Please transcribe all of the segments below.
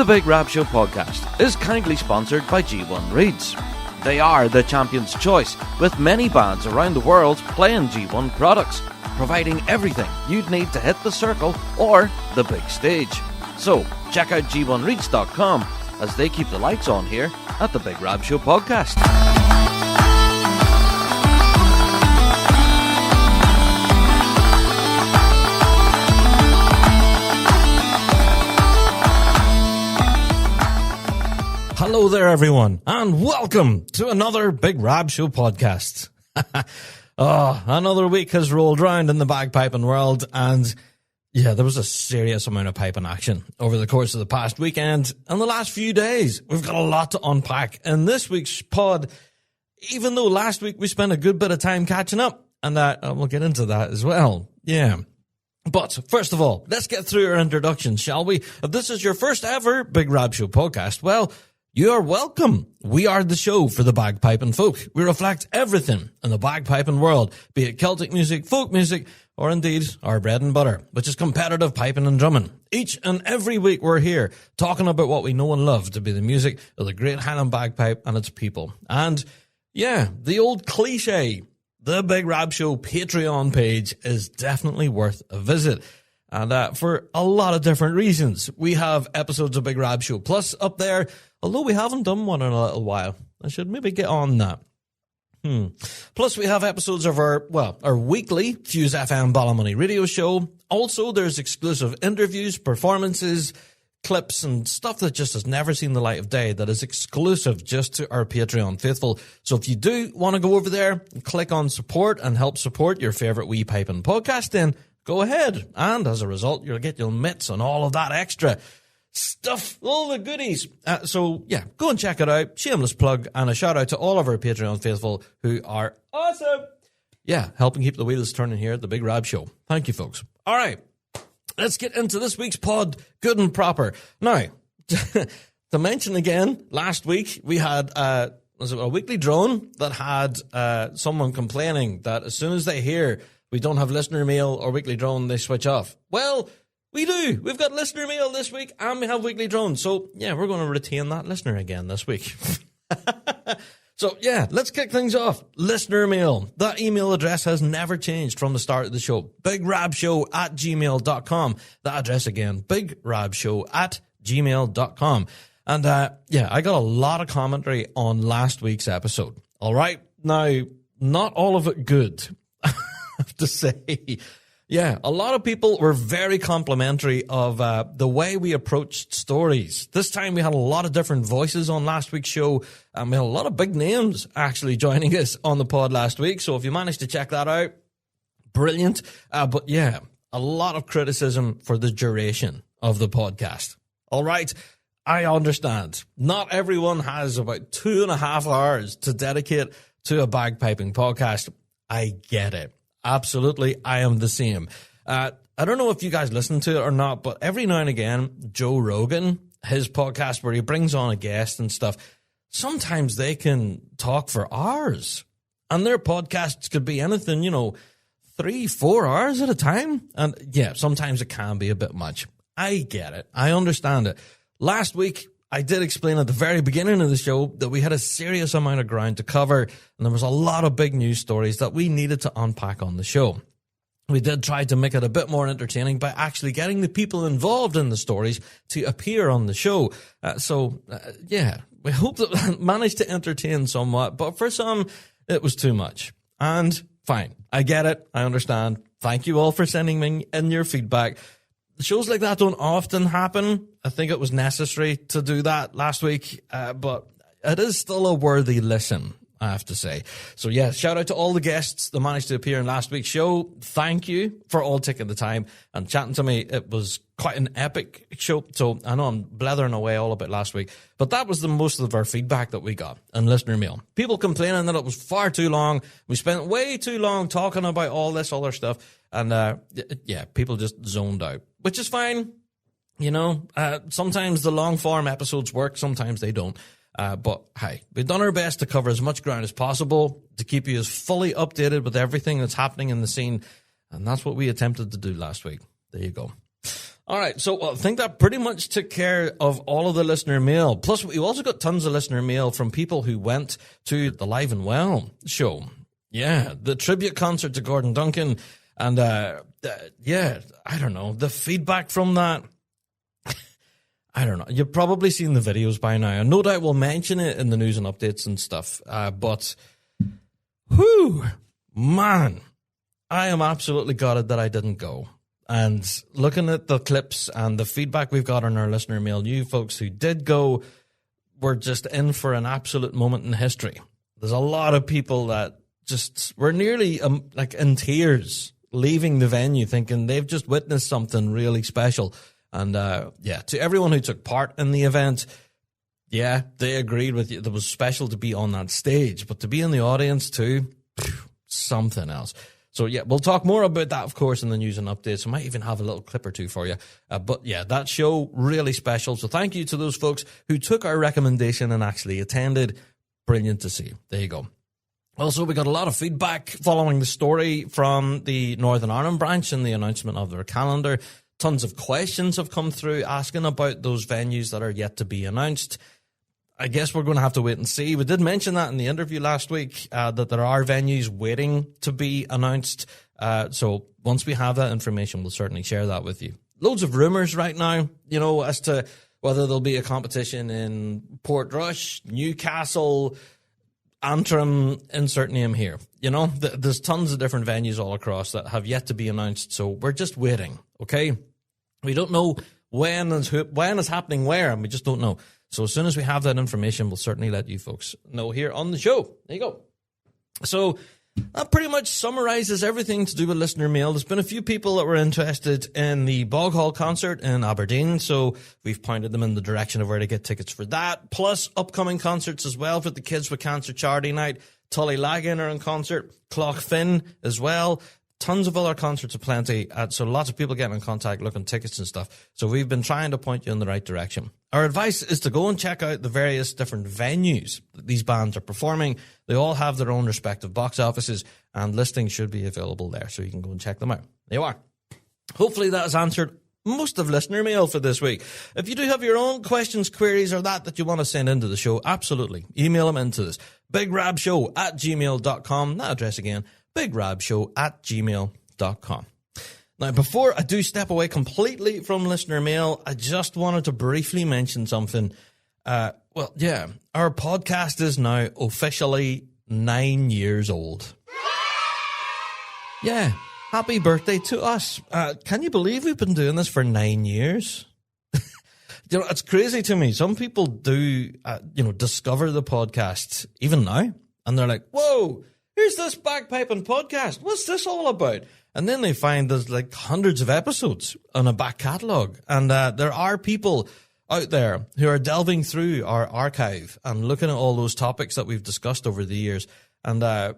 Big Rab Show podcast is kindly sponsored by G1 Reeds. They are the champion's choice, with many bands around the world playing G1 products, providing everything you'd need to hit the circle or the big stage. So, check out g1reeds.com as they keep the lights on here at the Big Rab Show podcast. Hello there, everyone, and welcome to another Big Rab Show podcast. Another week has rolled round in the bagpiping world, and yeah, there was a serious amount of piping action over the course of the past weekend and the last few days. We've got a lot to unpack in this week's pod, even though last week we spent a good bit of time catching up, and we'll get into that as well. Yeah. But first of all, let's get through our introductions, shall we? If this is your first ever Big Rab Show podcast, well, you are welcome. We are the show for the bagpiping folk. We reflect everything in the bagpiping world, be it Celtic music, folk music, or indeed our bread and butter, which is competitive piping and drumming. Each and every week we're here talking about what we know and love to be the music of the great Highland bagpipe and its people. And yeah, the old cliche, the Big Rab Show Patreon page is definitely worth a visit. And for a lot of different reasons. We have episodes of Big Rab Show Plus up there, although we haven't done one in a little while. I should maybe get on that. Plus, we have episodes of our weekly Fuse FM Baile-Mor radio show. Also, there's exclusive interviews, performances, clips, and stuff that just has never seen the light of day that is exclusive just to our Patreon faithful. So if you do want to go over there, click on support and help support your favourite wee piping podcast, then go ahead. And as a result, you'll get your mitts on all of that extra stuff, all the goodies. So yeah, go and check it out. Shameless plug, and a shout out to all of our Patreon faithful who are awesome. Yeah, helping keep the wheels turning here at the Big Rab Show. Thank you, folks. All right, let's get into this week's pod, good and proper. Now, to mention again, last week we had was it a weekly drone that had someone complaining that as soon as they hear we don't have listener mail or weekly drone, they switch off. Well, we do. We've got listener mail this week, and we have weekly drone. So, yeah, we're going to retain that listener again this week. So, yeah, let's kick things off. Listener mail. That email address has never changed from the start of the show. bigrabshow@gmail.com. That address again, bigrabshow@gmail.com. And, yeah, I got a lot of commentary on last week's episode. All right? Now, not all of it good, I have to say. Yeah, a lot of people were very complimentary of the way we approached stories. This time we had a lot of different voices on last week's show, and we had a lot of big names actually joining us on the pod last week. So if you managed to check that out, brilliant. But yeah, a lot of criticism for the duration of the podcast. All right, I understand. Not everyone has about 2.5 hours to dedicate to a bagpiping podcast. I get it. Absolutely, I am the same. I don't know if you guys listen to it or not, but every now and again, Joe Rogan, his podcast where he brings on a guest and stuff, sometimes they can talk for hours. And their podcasts could be anything, 3-4 hours at a time. And yeah, sometimes it can be a bit much. I get it. I understand it. Last week, I did explain at the very beginning of the show that we had a serious amount of ground to cover, and there was a lot of big news stories that we needed to unpack on the show. We did try to make it a bit more entertaining by actually getting the people involved in the stories to appear on the show. Yeah, we hope that managed to entertain somewhat, but for some, it was too much. And fine, I get it, I understand. Thank you all for sending me in your feedback. Shows like that don't often happen. I think it was necessary to do that last week, but it is still a worthy listen, I have to say. So yeah, shout out to all the guests that managed to appear in last week's show. Thank you for all taking the time and chatting to me. It was quite an epic show. So I know I'm blethering away all about last week, but that was the most of our feedback that we got in listener mail. People complaining that it was far too long. We spent way too long talking about all this other stuff. And yeah, people just zoned out, which is fine. Sometimes the long form episodes work, sometimes they don't. But hey, we've done our best to cover as much ground as possible to keep you as fully updated with everything that's happening in the scene. And that's what we attempted to do last week. There you go. All right, so I think that pretty much took care of all of the listener mail. Plus, we also got tons of listener mail from people who went to the Live and Well show. Yeah, the tribute concert to Gordon Duncan. And, yeah, I don't know, the feedback from that, I don't know. You've probably seen the videos by now. And no doubt we'll mention it in the news and updates and stuff. But, whew, man, I am absolutely gutted that I didn't go. And looking at the clips and the feedback we've got on our listener mail, you folks who did go were just in for an absolute moment in history. There's a lot of people that just were nearly like in tears leaving the venue thinking they've just witnessed something really special. And yeah, to everyone who took part in the event, yeah, they agreed with you. It was special to be on that stage, but to be in the audience too, something else. So, yeah, we'll talk more about that, of course, in the news and updates. I might even have a little clip or two for you. But, yeah, that show, really special. So thank you to those folks who took our recommendation and actually attended. Brilliant to see. There you go. Also, we got a lot of feedback following the story from the Northern Ireland branch and the announcement of their calendar. Tons of questions have come through asking about those venues that are yet to be announced. I guess we're going to have to wait and see. We did mention that in the interview last week, that there are venues waiting to be announced. So once we have that information, we'll certainly share that with you. Loads of rumours right now, you know, as to whether there'll be a competition in Portrush, Newcastle, Antrim, insert name here. You know, there's tons of different venues all across that have yet to be announced. So we're just waiting, okay? We don't know when is happening where, and we just don't know. So as soon as we have that information, we'll certainly let you folks know here on the show. There you go. So that pretty much summarizes everything to do with listener mail. There's been a few people that were interested in the Bog Hall concert in Aberdeen, so we've pointed them in the direction of where to get tickets for that. Plus upcoming concerts as well for the Kids with Cancer Charity Night. Tully Lagan are in concert. Clough Finn as well. Tons of other concerts aplenty, so lots of people getting in contact looking tickets and stuff. So we've been trying to point you in the right direction. Our advice is to go and check out the various different venues that these bands are performing. They all have their own respective box offices, and listings should be available there, so you can go and check them out. There you are. Hopefully that has answered most of listener mail for this week. If you do have your own questions, queries, or that you want to send into the show, absolutely. Email them into this. bigrabshow@gmail.com. That address again, bigrabshow@gmail.com. Now, before I do step away completely from listener mail, I just wanted to briefly mention something. Well, yeah, our podcast is now officially 9 years old. Yeah, happy birthday to us. Can you believe we've been doing this for 9 years? You know, it's crazy to me. Some people do, discover the podcast even now, and they're like, whoa, here's this bagpiping podcast. What's this all about? And then they find there's like hundreds of episodes on a back catalogue. And there are people out there who are delving through our archive and looking at all those topics that we've discussed over the years. And I'm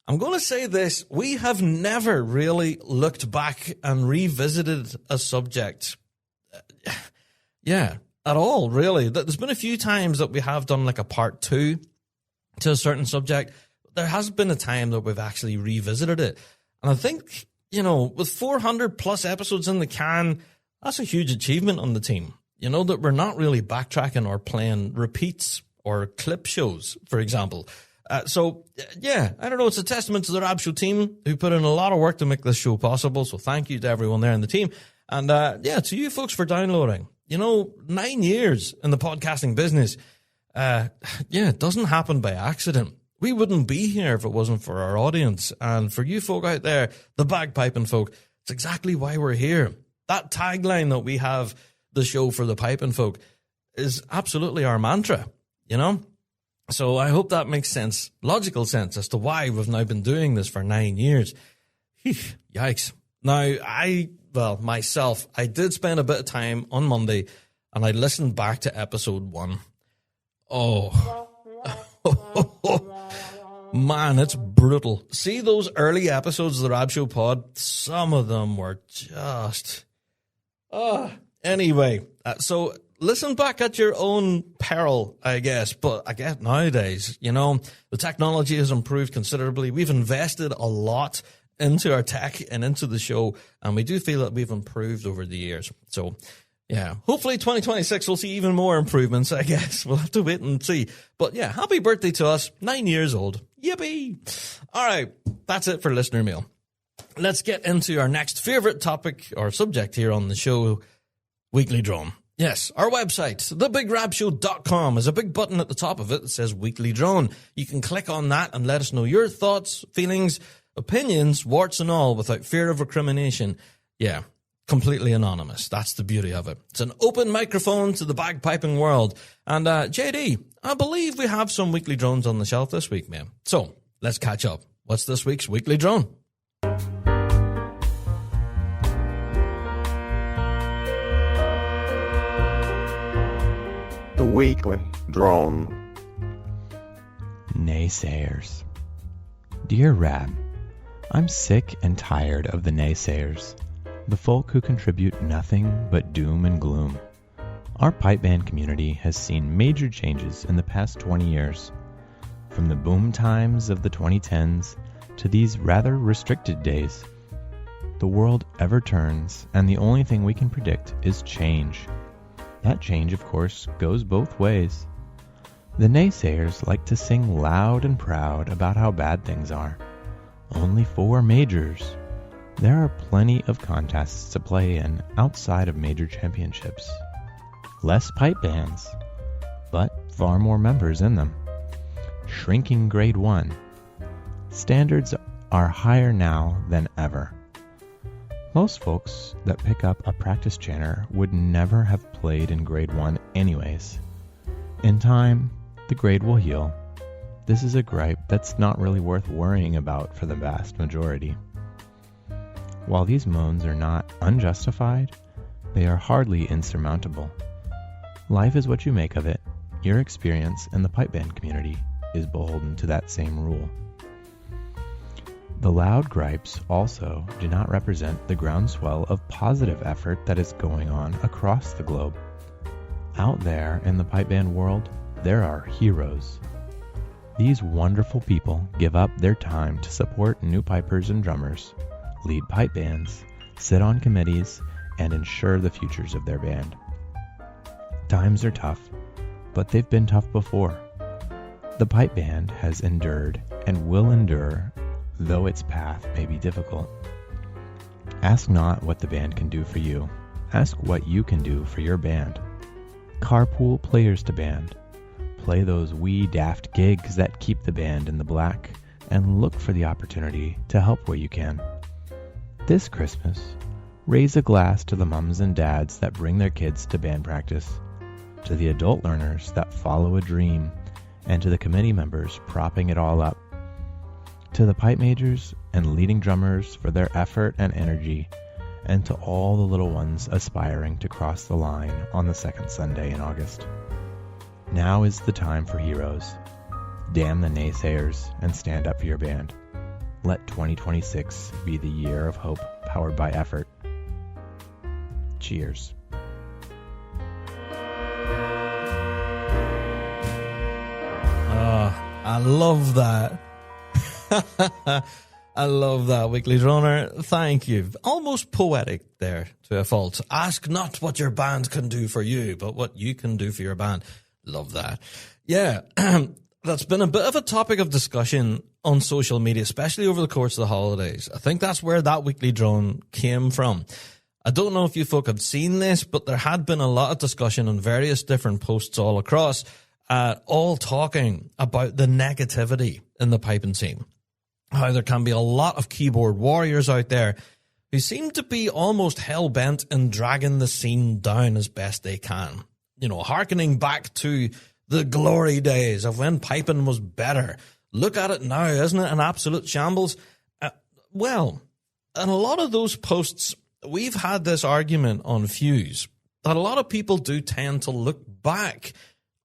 going to say this. We have never really looked back and revisited a subject. Yeah, at all, really. There's been a few times that we have done like a part 2 to a certain subject. There has been a time that we've actually revisited it. And I think, with 400 plus episodes in the can, that's a huge achievement on the team. That we're not really backtracking or playing repeats or clip shows, for example. So, yeah, I don't know. It's a testament to the Rab Show team who put in a lot of work to make this show possible. So thank you to everyone there in the team. And, yeah, to you folks for downloading. 9 years in the podcasting business. It doesn't happen by accident. We wouldn't be here if it wasn't for our audience. And for you folk out there, the bagpiping folk, it's exactly why we're here. That tagline that we have, the show for the piping folk, is absolutely our mantra, So I hope that makes sense, logical sense, as to why we've now been doing this for 9 years. Yikes. Now, myself, I did spend a bit of time on Monday, and I listened back to episode 1. Oh, man, it's brutal. See those early episodes of the Rab Show pod? Some of them were just... Anyway, so listen back at your own peril, I guess. But I guess nowadays, the technology has improved considerably. We've invested a lot into our tech and into the show, and we do feel that we've improved over the years. So, yeah, hopefully 2026 will see even more improvements, I guess. We'll have to wait and see. But yeah, happy birthday to us, 9 years old. Yippee! All right, that's it for listener mail. Let's get into our next favorite topic or subject here on the show, Weekly Drone. Yes, our website, thebigrabshow.com, is a big button at the top of it that says Weekly Drone. You can click on that and let us know your thoughts, feelings, opinions, warts and all, without fear of recrimination. Yeah, completely anonymous. That's the beauty of it. It's an open microphone to the bagpiping world. And JD, I believe we have some Weekly Drones on the shelf this week, man. So, let's catch up. What's this week's Weekly Drone? The Weekly Drone. Naysayers. Dear Rab, I'm sick and tired of the naysayers, the folk who contribute nothing but doom and gloom. Our pipe band community has seen major changes in the past 20 years, from the boom times of the 2010s to these rather restricted days. The world ever turns, and the only thing we can predict is change. That change, of course, goes both ways. The naysayers like to sing loud and proud about how bad things are. Only 4 majors. There are plenty of contests to play in outside of major championships. Less pipe bands, but far more members in them. Shrinking grade 1. Standards are higher now than ever. Most folks that pick up a practice chanter would never have played in grade 1 anyways. In time, the grade will heal. This is a gripe that's not really worth worrying about for the vast majority. While these moans are not unjustified, they are hardly insurmountable. Life is what you make of it. Your experience in the pipe band community is beholden to that same rule. The loud gripes also do not represent the groundswell of positive effort that is going on across the globe. Out there in the pipe band world, there are heroes. These wonderful people give up their time to support new pipers and drummers, lead pipe bands, sit on committees, and ensure the futures of their band. Times are tough, but they've been tough before. The pipe band has endured and will endure, though its path may be difficult. Ask not what the band can do for you. Ask what you can do for your band. Carpool players to band. Play those wee daft gigs that keep the band in the black, and look for the opportunity to help where you can. This Christmas, raise a glass to the mums and dads that bring their kids to band practice, to the adult learners that follow a dream, and to the committee members propping it all up, to the pipe majors and leading drummers for their effort and energy, and to all the little ones aspiring to cross the line on the second Sunday in August. Now is the time for heroes. Damn the naysayers and stand up for your band. Let 2026 be the year of hope powered by effort. Cheers. I love that. I love that, Weekly Droner. Thank you. Almost poetic there to a fault. Ask not what your band can do for you, but what you can do for your band. Love that. Yeah, that's been a bit of a topic of discussion on social media, especially over the course of the holidays. I think that's where that Weekly Drone came from. I don't know if you folk have seen this, but there had been a lot of discussion on various different posts all across, all talking about the negativity in the piping scene. How there can be a lot of keyboard warriors out there who seem to be almost hell-bent in dragging the scene down as best they can. You know, hearkening back to the glory days of when piping was better. Look at it now, isn't it an absolute shambles? Well, in a lot of those posts, we've had this argument on Fuse that a lot of people do tend to look back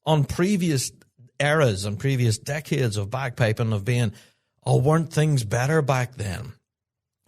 on previous eras and previous decades of bagpiping of being, oh, weren't things better back then?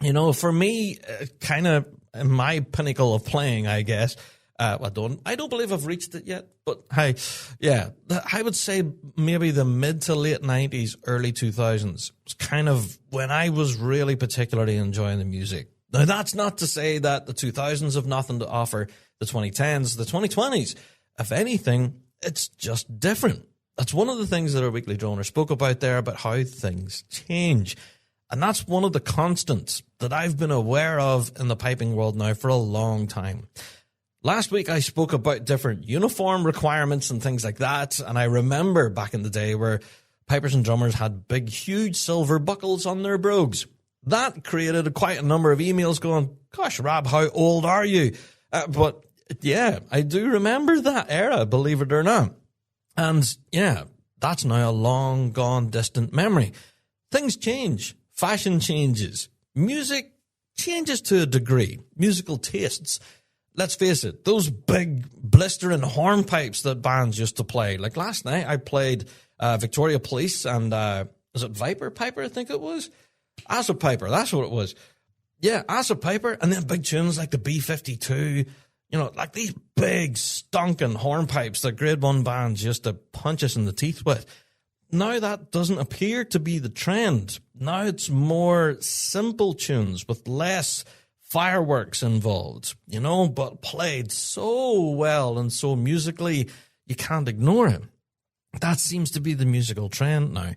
You know, for me, kind of in my pinnacle of playing, I guess, I don't believe I've reached it yet, but hey, yeah, I would say maybe the mid to late 90s, early 2000s was kind of when I was really particularly enjoying the music. Now, that's not to say that the 2000s have nothing to offer the 2010s, the 2020s. If anything, it's just different. That's one of the things that our weekly droner spoke about there, about how things change. And that's one of the constants that I've been aware of in the piping world now for a long time. Last week, I spoke about different uniform requirements and things like that. And I remember back in the day where pipers and drummers had big, huge silver buckles on their brogues. That created quite a number of emails going, gosh, Rab, how old are you? But yeah, I do remember that era, believe it or not. And yeah, that's now a long gone distant memory. Things change. Fashion changes. Music changes to a degree. Musical tastes. Let's face it, those big blistering hornpipes that bands used to play. Like last night, I played Victoria Police and, was it Viper Piper, I think it was? Acid Piper, that's what it was. Yeah, Acid Piper, and then big tunes like the B-52, you know, like these big stonking hornpipes that grade 1 bands used to punch us in the teeth with. Now that doesn't appear to be the trend. Now it's more simple tunes with less fireworks involved, you know, but played so well and so musically, you can't ignore it. That seems to be the musical trend now.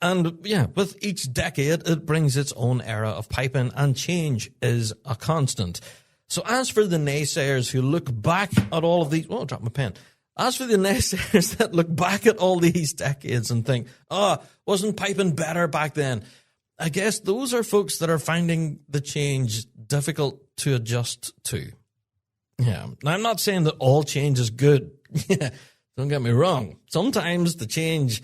And yeah, with each decade, it brings its own era of piping, and change is a constant. So as for the naysayers who look back at all of these, drop my pen. As for the naysayers that look back at all these decades and think, wasn't piping better back then? I guess those are folks that are finding the change difficult to adjust to. Yeah. Now, I'm not saying that all change is good. Yeah. Don't get me wrong. Sometimes the change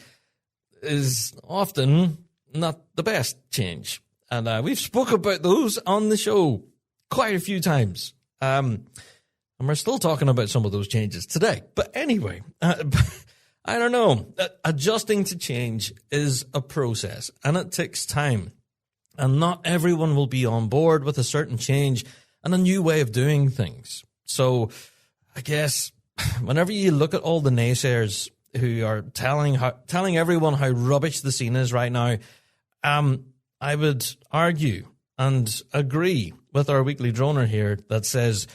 is often not the best change. And we've spoke about those on the show quite a few times. And we're still talking about some of those changes today. But anyway, I don't know. Adjusting to change is a process, and it takes time. And not everyone will be on board with a certain change and a new way of doing things. So I guess whenever you look at all the naysayers who are telling everyone how rubbish the scene is right now, I would argue and agree with our weekly droner here that says,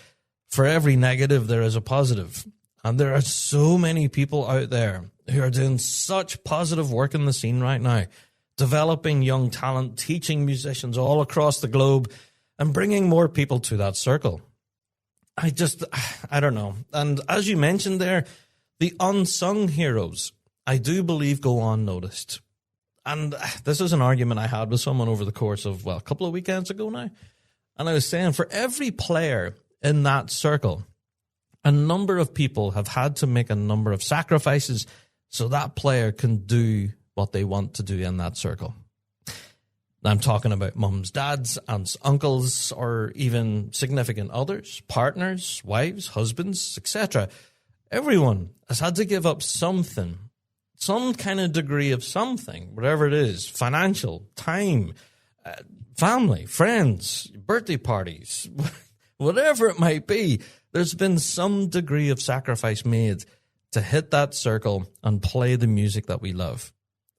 for every negative, there is a positive. And there are so many people out there who are doing such positive work in the scene right now, developing young talent, teaching musicians all across the globe, and bringing more people to that circle. I don't know. And as you mentioned there, the unsung heroes, I do believe, go unnoticed. And this is an argument I had with someone over the course of, a couple of weekends ago now. And I was saying, for every player in that circle, a number of people have had to make a number of sacrifices so that player can do what they want to do in that circle. I'm talking about mums, dads, aunts, uncles, or even significant others, partners, wives, husbands, etc. Everyone has had to give up something, some kind of degree of something, whatever it is, financial, time, family, friends, birthday parties, whatever it might be. There's been some degree of sacrifice made to hit that circle and play the music that we love.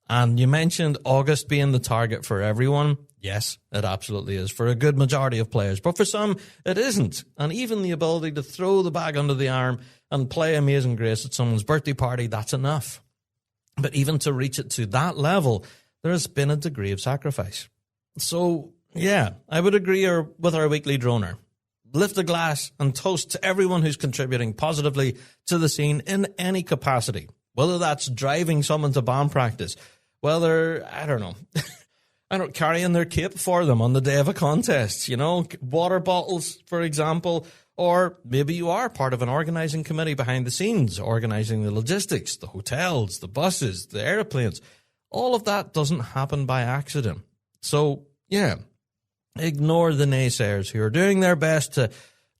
And you mentioned August being the target for everyone. Yes, it absolutely is for a good majority of players. But for some, it isn't. And even the ability to throw the bag under the arm and play Amazing Grace at someone's birthday party, that's enough. But even to reach it to that level, there has been a degree of sacrifice. So, yeah, I would agree with our weekly droner. Lift a glass and toast to everyone who's contributing positively to the scene in any capacity, whether that's driving someone to band practice, whether, I don't know, carrying their cape for them on the day of a contest, water bottles, for example, or maybe you are part of an organizing committee behind the scenes, organizing the logistics, the hotels, the buses, the airplanes. All of that doesn't happen by accident. So, yeah, ignore the naysayers who are doing their best to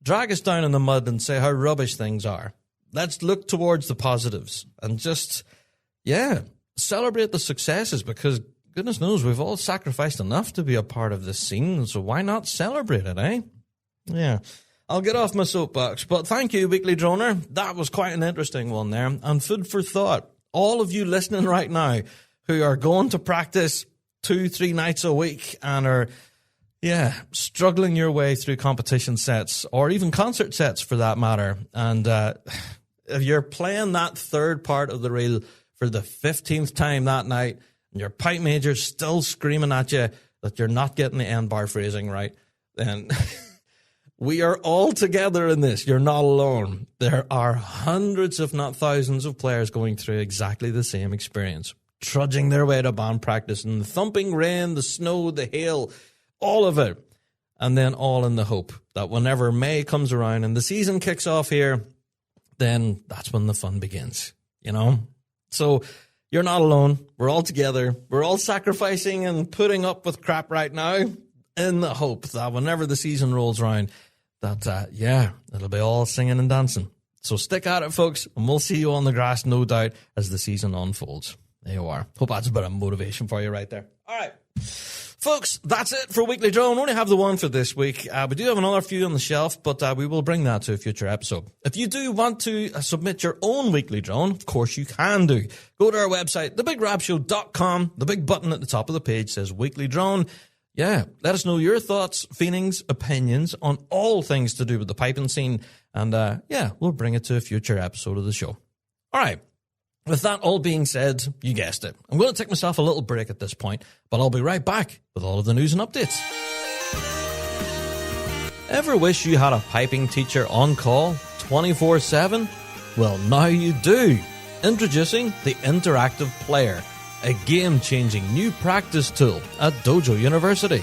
drag us down in the mud and say how rubbish things are. Let's look towards the positives and just, celebrate the successes, because goodness knows we've all sacrificed enough to be a part of this scene, so why not celebrate it, eh? Yeah. I'll get off my soapbox, but thank you, Weekly Droner. That was quite an interesting one there, and food for thought. All of you listening right now who are going to practice 2-3 nights a week and are, struggling your way through competition sets or even concert sets for that matter, and if you're playing that third part of the reel for the 15th time that night and your pipe major's still screaming at you that you're not getting the end bar phrasing right, then... We are all together in this. You're not alone. There are hundreds, if not thousands, of players going through exactly the same experience, trudging their way to band practice in the thumping rain, the snow, the hail, all of it. And then all in the hope that whenever May comes around and the season kicks off here, then that's when the fun begins, you know? So you're not alone. We're all together. We're all sacrificing and putting up with crap right now in the hope that whenever the season rolls around, that, it'll be all singing and dancing. So stick at it, folks, and we'll see you on the grass, no doubt, as the season unfolds. There you are. Hope that's a bit of motivation for you right there. All right. Folks, that's it for Weekly Drone. We only have the one for this week. We do have another few on the shelf, but we will bring that to a future episode. If you do want to submit your own Weekly Drone, of course you can do. Go to our website, thebigrabshow.com. The big button at the top of the page says Weekly Drone. Yeah, let us know your thoughts, feelings, opinions on all things to do with the piping scene. And, we'll bring it to a future episode of the show. All right. With that all being said, you guessed it. I'm going to take myself a little break at this point, but I'll be right back with all of the news and updates. Ever wish you had a piping teacher on call 24/7? Well, now you do. Introducing the Interactive Player, a game-changing new practice tool at Dojo University.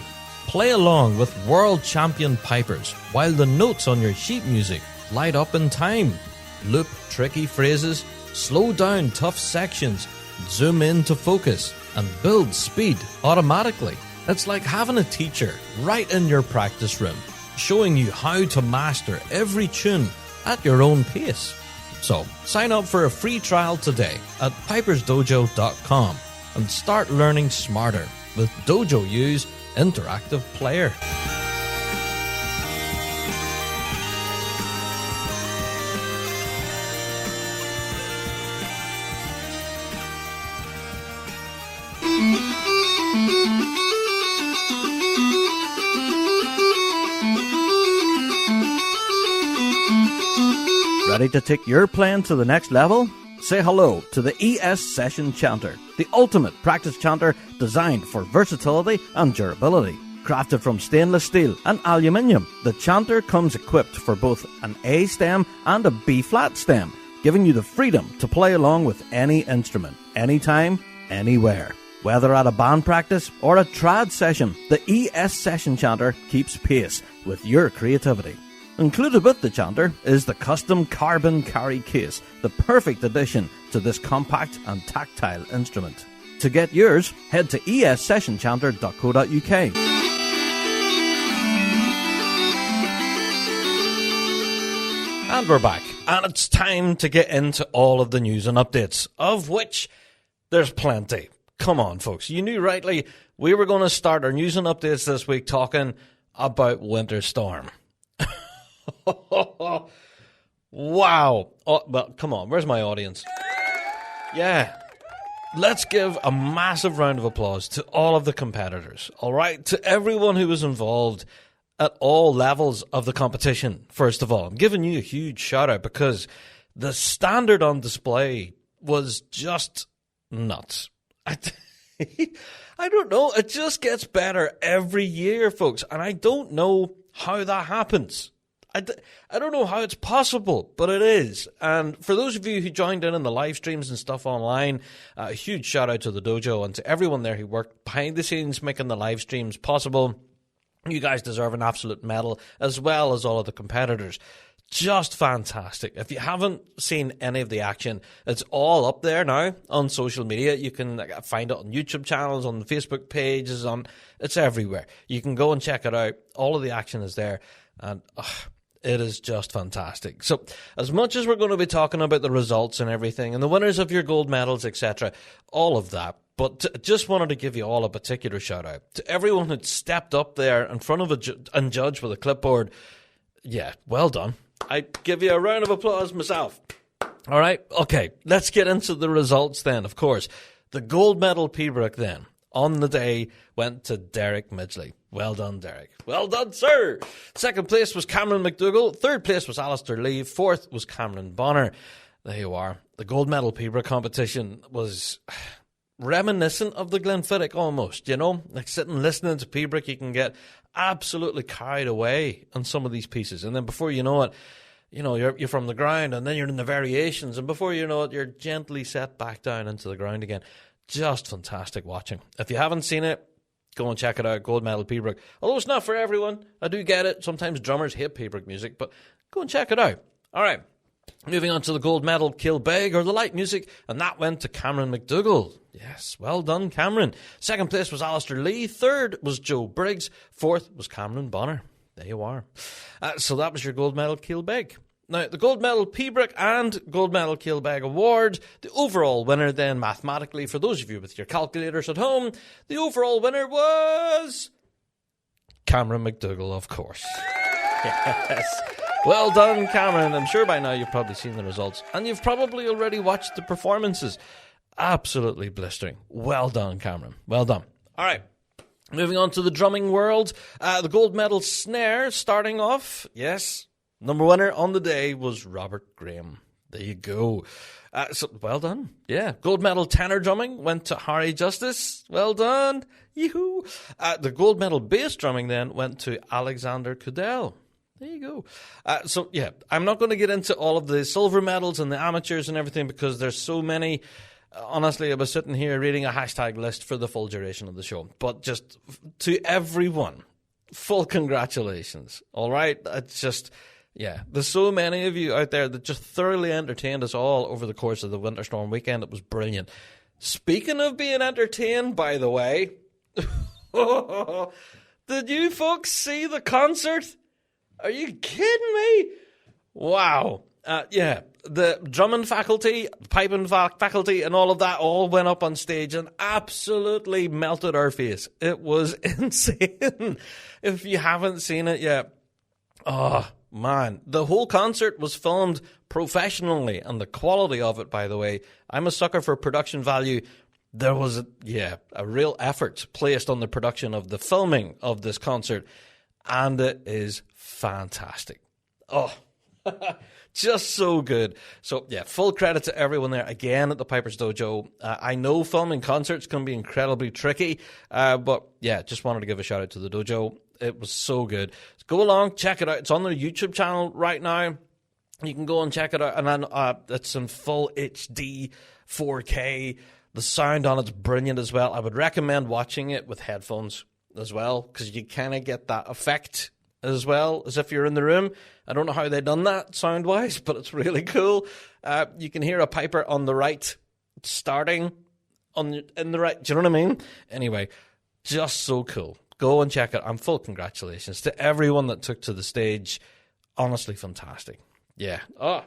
Play along with world champion pipers while the notes on your sheet music light up in time. Loop tricky phrases, slow down tough sections, zoom in to focus, and build speed automatically. It's like having a teacher right in your practice room, showing you how to master every tune at your own pace. So, sign up for a free trial today at pipersdojo.com and start learning smarter with Dojo U's Interactive Player. Ready to take your playing to the next level? Say hello to the ES Session Chanter, the ultimate practice chanter designed for versatility and durability. Crafted from stainless steel and aluminium, the chanter comes equipped for both an A stem and a B flat stem, giving you the freedom to play along with any instrument, anytime, anywhere. Whether at a band practice or a trad session, the ES Session Chanter keeps pace with your creativity. Included with the chanter is the custom carbon carry case, the perfect addition to this compact and tactile instrument. To get yours, head to essessionchanter.co.uk. And we're back, and it's time to get into all of the news and updates, of which there's plenty. Come on, folks, you knew rightly we were going to start our news and updates this week talking about Winter Storm. Wow. Oh, well, come on. Where's my audience? Yeah. Let's give a massive round of applause to all of the competitors. All right. To everyone who was involved at all levels of the competition. First of all, I'm giving you a huge shout out because the standard on display was just nuts. I don't know. It just gets better every year, folks. And I don't know how that happens. I don't know how it's possible, but it is. And for those of you who joined in the live streams and stuff online, a huge shout out to the dojo and to everyone there who worked behind the scenes making the live streams possible. You guys deserve an absolute medal, as well as all of the competitors. Just fantastic. If you haven't seen any of the action, it's all up there now on social media. You can find it on YouTube channels, on the Facebook pages, it's everywhere. You can go and check it out. All of the action is there. And it is just fantastic. So, as much as we're going to be talking about the results and everything, and the winners of your gold medals, etc., all of that, but just wanted to give you all a particular shout out to everyone who stepped up there in front of and judged with a clipboard. yeah, well done. I give you a round of applause myself. All right, okay, let's get into the results then, of course. The gold medal Pembroke then, on the day, went to Derek Midgley. Well done, Derek. Well done, sir. Second place was Cameron McDougall. Third place was Alistair Lee. Fourth was Cameron Bonner. There you are. The gold medal Pembroke competition was reminiscent of the Glenfiddich almost, you know? Like sitting listening to Pembroke, you can get absolutely carried away on some of these pieces. And then before you know it, you know, you're from the ground, and then you're in the variations, and before you know it, you're gently set back down into the ground again. Just fantastic watching. If you haven't seen it, go and check it out, Gold Medal Pembroke. Although it's not for everyone, I do get it. Sometimes drummers hate Pembroke music, but go and check it out. All right, moving on to the Gold Medal Kilbeg, or the light music, and that went to Cameron McDougall. Yes, well done, Cameron. Second place was Alistair Lee. Third was Joe Briggs. Fourth was Cameron Bonner. There you are. So that was your Gold Medal Kilbeg. Now, the Gold Medal Pembroke and Gold Medal Kilbeg Award, the overall winner then, mathematically, for those of you with your calculators at home, the overall winner was Cameron McDougall, of course. Yes. Well done, Cameron. I'm sure by now you've probably seen the results, and you've probably already watched the performances. Absolutely blistering. Well done, Cameron. Well done. All right. Moving on to the drumming world, the Gold Medal Snare starting off, yes. Number winner on the day was Robert Graham. There you go. So well done. Yeah. Gold medal tenor drumming went to Harry Justice. Well done. Yoo-hoo. The gold medal bass drumming then went to Alexander Cadell. There you go. So yeah, I'm not going to get into all of the silver medals and the amateurs and everything because there's so many. Honestly, I was sitting here reading a hashtag list for the full duration of the show. But just to everyone, full congratulations. All right? It's just... yeah, there's so many of you out there that just thoroughly entertained us all over the course of the Winter Storm weekend. It was brilliant. Speaking of being entertained, by the way, did you folks see the concert? Are you kidding me? Wow. Yeah, the drumming faculty, piping faculty, and all of that all went up on stage and absolutely melted our face. It was insane. If you haven't seen it yet, oh, man, the whole concert was filmed professionally, and the quality of it, by the way, I'm a sucker for production value. There was, a real effort placed on the production of the filming of this concert, and it is fantastic. Oh, just so good. So, yeah, full credit to everyone there again at the Piper's Dojo. I know filming concerts can be incredibly tricky, but, yeah, just wanted to give a shout out to the dojo. It was so good. Go along, check it out. It's on their YouTube channel right now. You can go and check it out. And then it's in full HD, 4K. The sound on it's brilliant as well. I would recommend watching it with headphones as well, because you kind of get that effect as well as if you're in the room. I don't know how they done that sound-wise, but it's really cool. You can hear a piper on the right starting in the right. Do you know what I mean? Anyway, just so cool. Go and check it. I'm full congratulations to everyone that took to the stage. Honestly, fantastic. Yeah. Oh,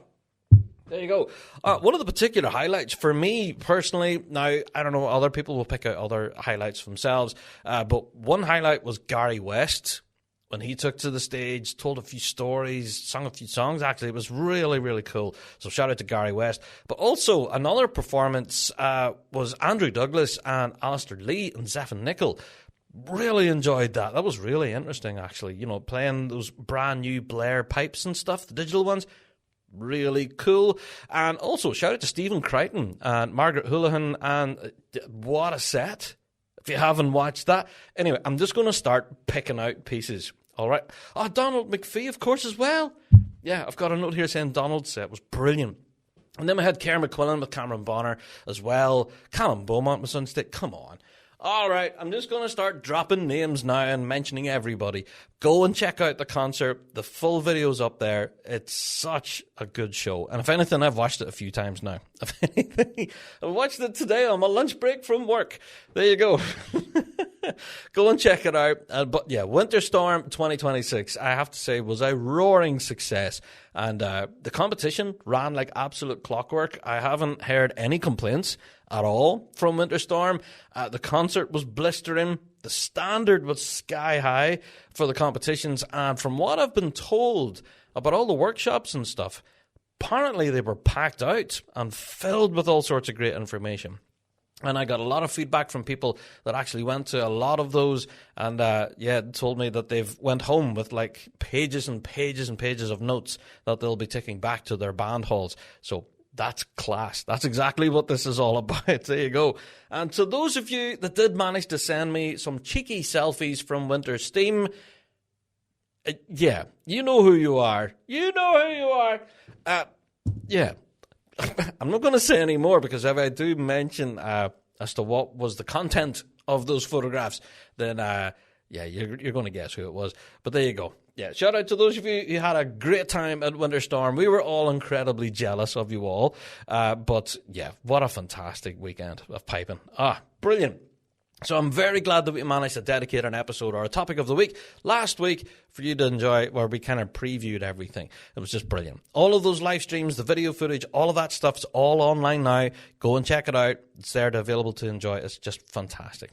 there you go. One of the particular highlights for me personally, now, I don't know, other people will pick out other highlights themselves, but one highlight was Gary West. When he took to the stage, told a few stories, sung a few songs, actually. It was really, really cool. So shout out to Gary West. But also, another performance was Andrew Douglas and Alistair Lee and Zephyr Nickel. Really enjoyed that. That was really interesting, actually. You know, playing those brand new Blair pipes and stuff, the digital ones. Really cool. And also, shout out to Stephen Crichton and Margaret Houlihan. And what a set. If you haven't watched that. Anyway, I'm just going to start picking out pieces. All right. Oh, Donald McPhee, of course, as well. Yeah, I've got a note here saying Donald's set was brilliant. And then we had Kerr McQuillan with Cameron Bonner as well. Callum Beaumont was on stage. Come on. All right, I'm just going to start dropping names now and mentioning everybody. Go and check out the concert. The full video's up there. It's such a good show. And if anything, I've watched it a few times now. If anything, I watched it today on my lunch break from work. There you go. Go and check it out. But yeah, Winter Storm 2026, I have to say, was a roaring success. And the competition ran like absolute clockwork. I haven't heard any complaints at all from Winter Storm. The concert was blistering. The standard was sky high for the competitions, and from what I've been told about all the workshops and stuff, apparently they were packed out and filled with all sorts of great information. And I got a lot of feedback from people that actually went to a lot of those and, told me that they've went home with like pages and pages and pages of notes that they'll be taking back to their band halls. So that's class. That's exactly what this is all about. There you go. And to those of you that did manage to send me some cheeky selfies from Winter Steam, you know who you are. You know who you are. I'm not going to say any more, because if I do mention as to what was the content of those photographs, then you're going to guess who it was. But there you go. Yeah, shout out to those of you who had a great time at Winter Storm. We were all incredibly jealous of you all. But yeah, what a fantastic weekend of piping. Brilliant. So I'm very glad that we managed to dedicate an episode or a topic of the week last week for you to enjoy, where we kind of previewed everything. It was just brilliant. All of those live streams, the video footage, all of that stuff's all online now. Go and check it out. It's there to available to enjoy. It's just fantastic.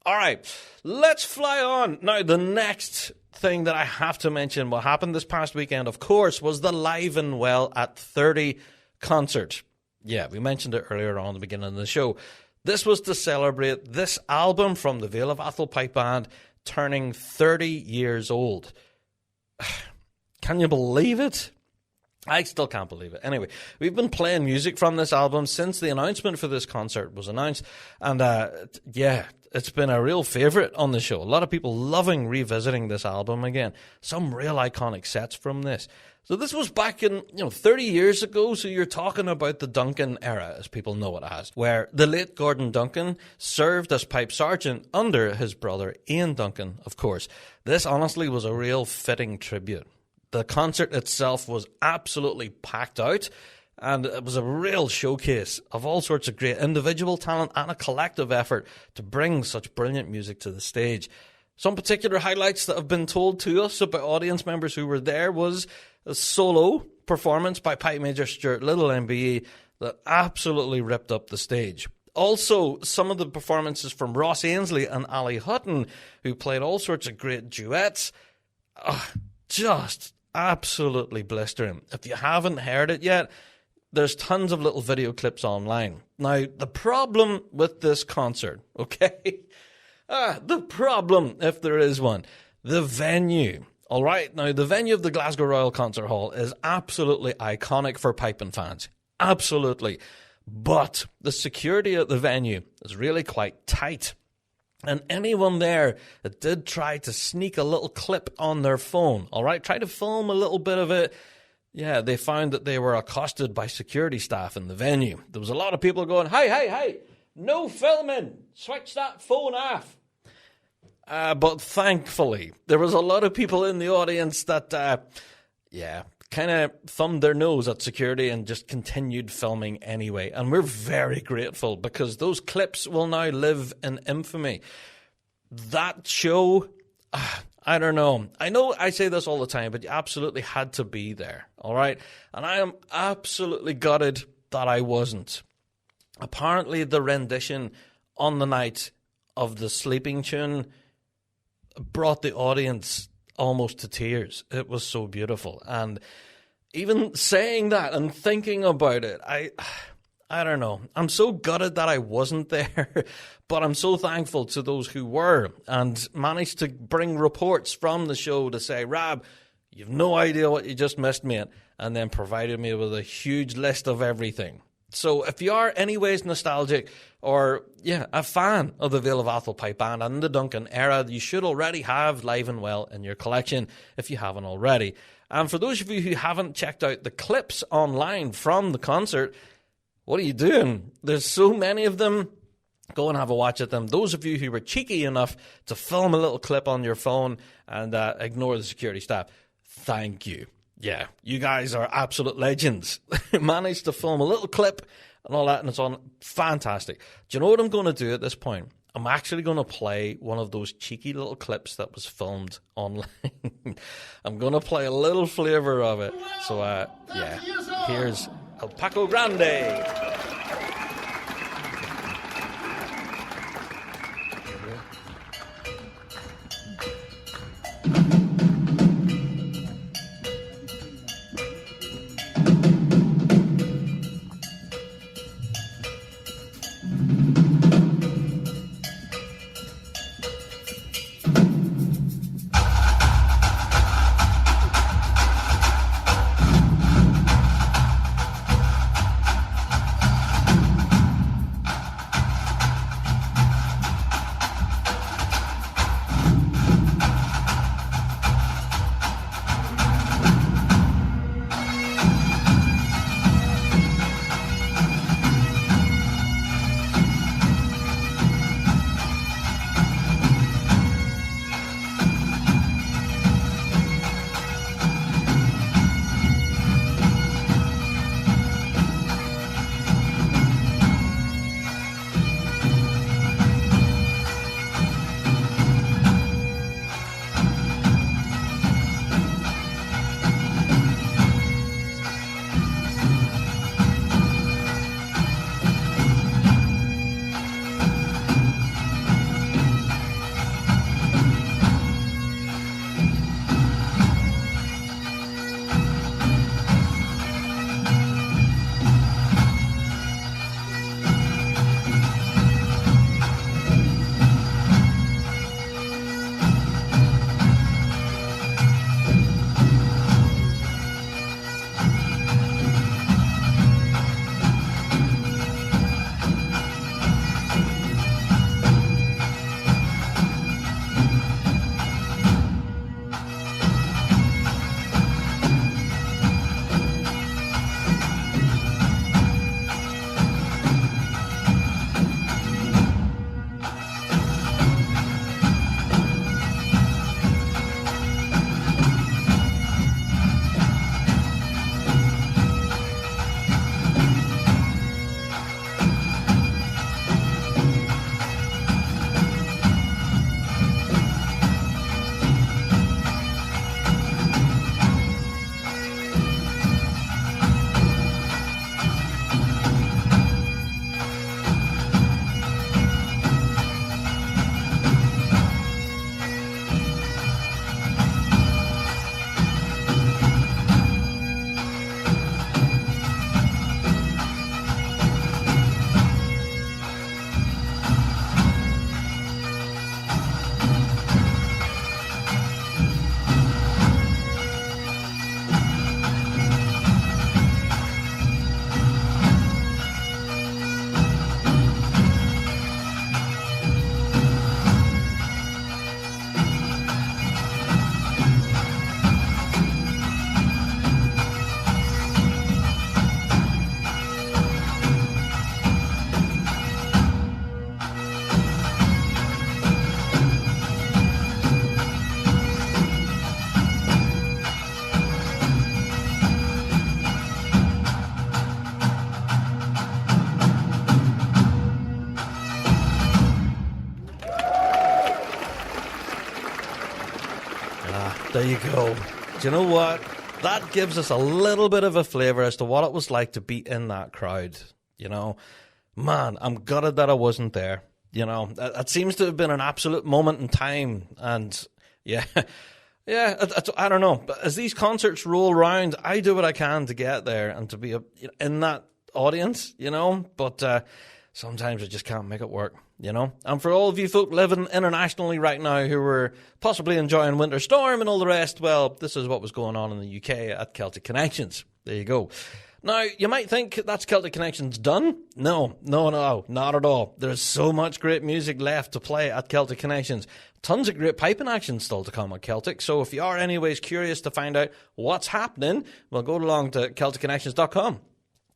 All right, let's fly on. Now, the next thing that I have to mention, what happened this past weekend, of course, was the Live and Well at 30 concert. Yeah, we mentioned it earlier on at the beginning of the show. This was to celebrate this album from the Vale of Atholl Pipe Band turning 30 years old. Can you believe it? I still can't believe it. Anyway, we've been playing music from this album since the announcement for this concert was announced. And it's been a real favourite on the show. A lot of people loving revisiting this album again. Some real iconic sets from this. So this was back in, 30 years ago. So you're talking about the Duncan era, as people know it as, where the late Gordon Duncan served as pipe sergeant under his brother Ian Duncan, of course. This honestly was a real fitting tribute. The concert itself was absolutely packed out, and it was a real showcase of all sorts of great individual talent and a collective effort to bring such brilliant music to the stage. Some particular highlights that have been told to us about audience members who were there was a solo performance by Pipe Major Stuart Little MBE that absolutely ripped up the stage. Also, some of the performances from Ross Ainsley and Ali Hutton, who played all sorts of great duets. Just absolutely blistering. If you haven't heard it yet, there's tons of little video clips online. Now, the problem with this concert, okay? The problem, if there is one, the venue. All right, now the venue of the Glasgow Royal Concert Hall is absolutely iconic for piping fans. Absolutely. But the security at the venue is really quite tight. And anyone there that did try to sneak a little clip on their phone, all right, try to film a little bit of it, they found that they were accosted by security staff in the venue. There was a lot of people going, hey, no filming, switch that phone off. But thankfully, there was a lot of people in the audience that, kind of thumbed their nose at security and just continued filming anyway. And we're very grateful, because those clips will now live in infamy. That show, I don't know. I know I say this all the time, but you absolutely had to be there, all right? And I am absolutely gutted that I wasn't. Apparently, the rendition on the night of the Sleeping Tune brought the audience almost to tears. It was so beautiful. And even saying that and thinking about it, I don't know. I'm so gutted that I wasn't there, but I'm so thankful to those who were and managed to bring reports from the show to say, Rab, you've no idea what you just missed, mate, and then provided me with a huge list of everything. So if you are anyways nostalgic or, a fan of the Vale of Atholl Pipe Band and the Duncan era, you should already have Live and Well in your collection if you haven't already. And for those of you who haven't checked out the clips online from the concert, what are you doing? There's so many of them. Go and have a watch at them. Those of you who were cheeky enough to film a little clip on your phone and ignore the security staff, thank you. Yeah, you guys are absolute legends. Managed to film a little clip and all that, and it's on. Fantastic. Do you know what I'm going to do at this point? I'm actually going to play one of those cheeky little clips that was filmed online. I'm going to play a little flavour of it. So, here's El Paco Grande. There you go. Do you know what? That gives us a little bit of a flavour as to what it was like to be in that crowd. You know, man, I'm gutted that I wasn't there. You know, it seems to have been an absolute moment in time. And yeah, I don't know. But as these concerts roll around, I do what I can to get there and to be in that audience, you know. But sometimes I just can't make it work, you know. And for all of you folk living internationally right now who were possibly enjoying Winter Storm and all the rest, well, this is what was going on in the UK at Celtic Connections. There you go. Now, you might think that's Celtic Connections done. No, not at all. There's so much great music left to play at Celtic Connections. Tons of great piping action still to come at Celtic. So if you are anyways curious to find out what's happening, well, go along to CelticConnections.com.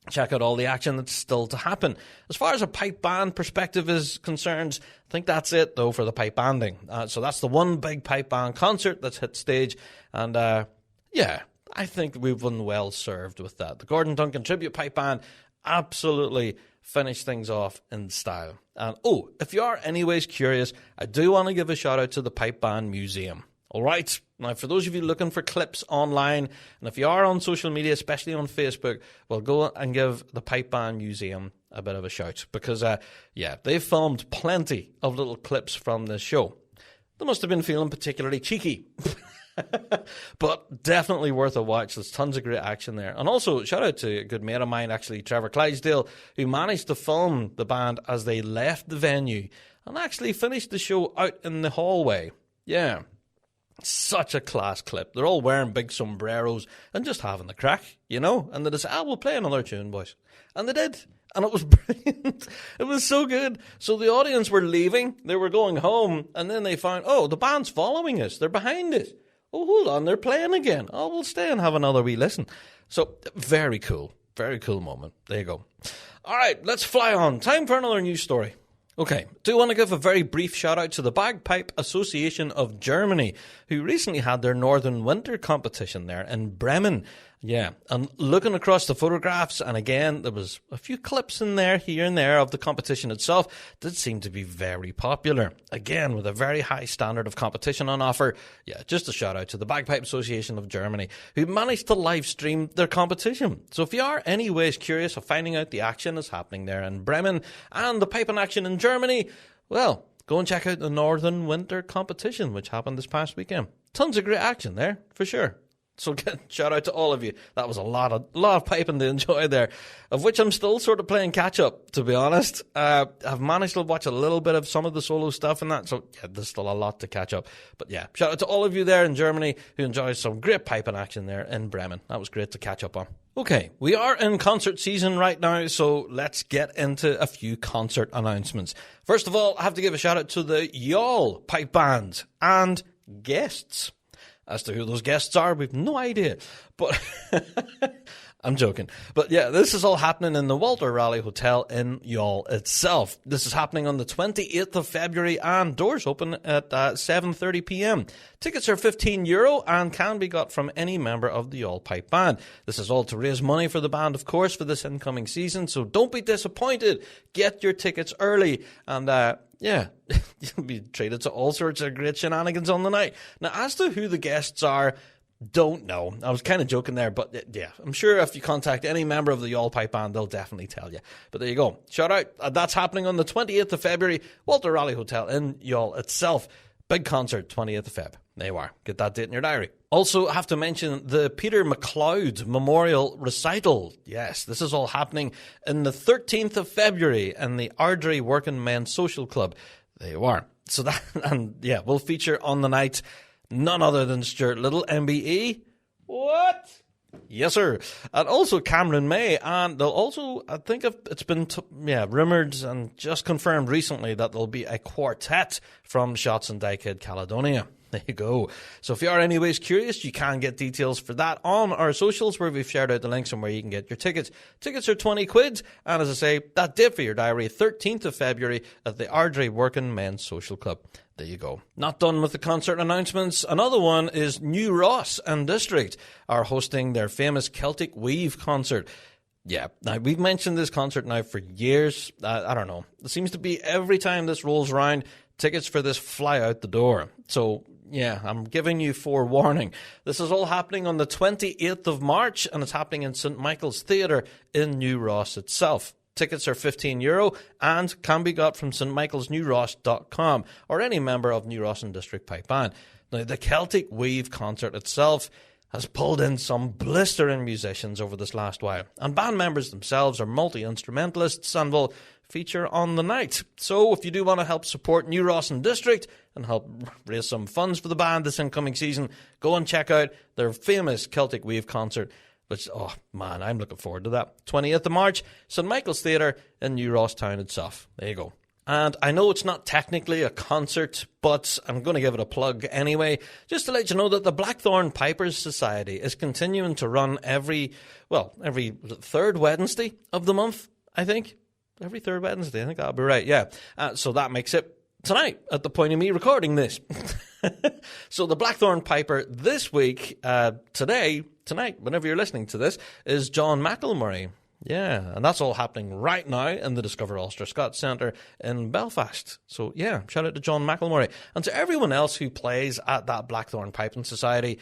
Check out all the action that's still to happen. As far as a pipe band perspective is concerned, I think that's it, though, for the pipe banding. So that's the one big pipe band concert that's hit stage. And, yeah, I think we've been well served with that. The Gordon Duncan Tribute Pipe Band absolutely finished things off in style. And, if you are anyways curious, I do want to give a shout out to the Pipe Band Museum. All right. Now, for those of you looking for clips online, and if you are on social media, especially on Facebook, well, go and give the Pipe Band Museum a bit of a shout because, they've filmed plenty of little clips from this show. They must have been feeling particularly cheeky. But definitely worth a watch. There's tons of great action there. And also, shout out to a good mate of mine, actually, Trevor Clydesdale, who managed to film the band as they left the venue and actually finished the show out in the hallway. Yeah. Such a class clip. They're all wearing big sombreros and just having the crack, you know? And they just said, we'll play another tune, boys. And they did. And it was brilliant. It was so good. So the audience were leaving. They were going home. And then they found, the band's following us. They're behind us. Oh, hold on. They're playing again. Oh, we'll stay and have another wee listen. So very cool. Very cool moment. There you go. All right, let's fly on. Time for another news story. Okay, do want to give a very brief shout out to the Bagpipe Association of Germany, who recently had their Northern Winter competition there in Bremen. Yeah, and looking across the photographs, and again, there was a few clips in there, here and there, of the competition itself, did seem to be very popular. Again, with a very high standard of competition on offer. Yeah, just a shout out to the Bagpipe Association of Germany, who managed to live stream their competition. So if you are anyways curious of finding out the action that's happening there in Bremen, and the piping action in Germany, well, go and check out the Northern Winter competition, which happened this past weekend. Tons of great action there, for sure. So shout out to all of you. That was a lot of piping to enjoy there, of which I'm still sort of playing catch up, to be honest. I've managed to watch a little bit of some of the solo stuff and that, so yeah, there's still a lot to catch up. But yeah, shout out to all of you there in Germany who enjoyed some great piping action there in Bremen. That was great to catch up on. Okay, we are in concert season right now, so let's get into a few concert announcements. First of all, I have to give a shout out to the Y'all Pipe Band and guests. As to who those guests are, we've no idea. But I'm joking. But yeah, this is all happening in the Walter Raleigh Hotel in Youghal itself. This is happening on the 28th of February and doors open at 7:30 p.m. Tickets are €15 and can be got from any member of the Youghal Pipe Band. This is all to raise money for the band, of course, for this incoming season. So don't be disappointed. Get your tickets early and yeah, you'll be treated to all sorts of great shenanigans on the night. Now, as to who the guests are, don't know. I was kind of joking there, but yeah, I'm sure if you contact any member of the Youghal Pipe Band, they'll definitely tell you. But there you go. Shout out. That's happening on the 28th of February, Walter Raleigh Hotel in Youghal itself. Big concert, 20th of Feb. There you are. Get that date in your diary. Also, I have to mention the Peter MacLeod Memorial Recital. Yes, this is all happening in the 13th of February in the Ardrey Working Men's Social Club. There you are. So that, and yeah, we'll feature on the night none other than Stuart Little, MBE. What? Yes, sir. And also Cameron May. And they'll also, I think it's been rumoured and just confirmed recently that there'll be a quartet from Shots and Dykehead, Caledonia. There you go. So if you are anyways curious, you can get details for that on our socials where we've shared out the links and where you can get your tickets. Tickets are £20. And as I say, that date for your diary, 13th of February at the Ardrey Working Men's Social Club. There you go. Not done with the concert announcements. Another one is New Ross and District are hosting their famous Celtic Weave concert. Yeah, now we've mentioned this concert now for years. I don't know. It seems to be every time this rolls around, tickets for this fly out the door. So, Yeah, I'm giving you forewarning. This is all happening on the 28th of March, and it's happening in St. Michael's Theatre in New Ross itself. Tickets are €15 and can be got from stmichaelsnewross.com or any member of New Ross and District Pipe Band. Now, the Celtic Weave concert itself has pulled in some blistering musicians over this last while, and band members themselves are multi-instrumentalists and will feature on the night. So if you do want to help support New Ross and District and help raise some funds for the band this incoming season, go and check out their famous Celtic Weave concert, which, oh man, I'm looking forward to that. 28th of March, St. Michael's Theatre in New Ross Town itself. There you go. And I know it's not technically a concert, but I'm going to give it a plug anyway, just to let you know that the Blackthorn Pipers Society is continuing to run every third Wednesday of the month, I think. Every third Wednesday, I think that'll be right, yeah. So that makes it tonight at the point of me recording this. So the Blackthorn Piper this week, tonight, whenever you're listening to this, is John McElmurray. Yeah, and that's all happening right now in the Discover Ulster Scots Centre in Belfast. So yeah, shout out to John McElmurray. And to everyone else who plays at that Blackthorn Piping Society,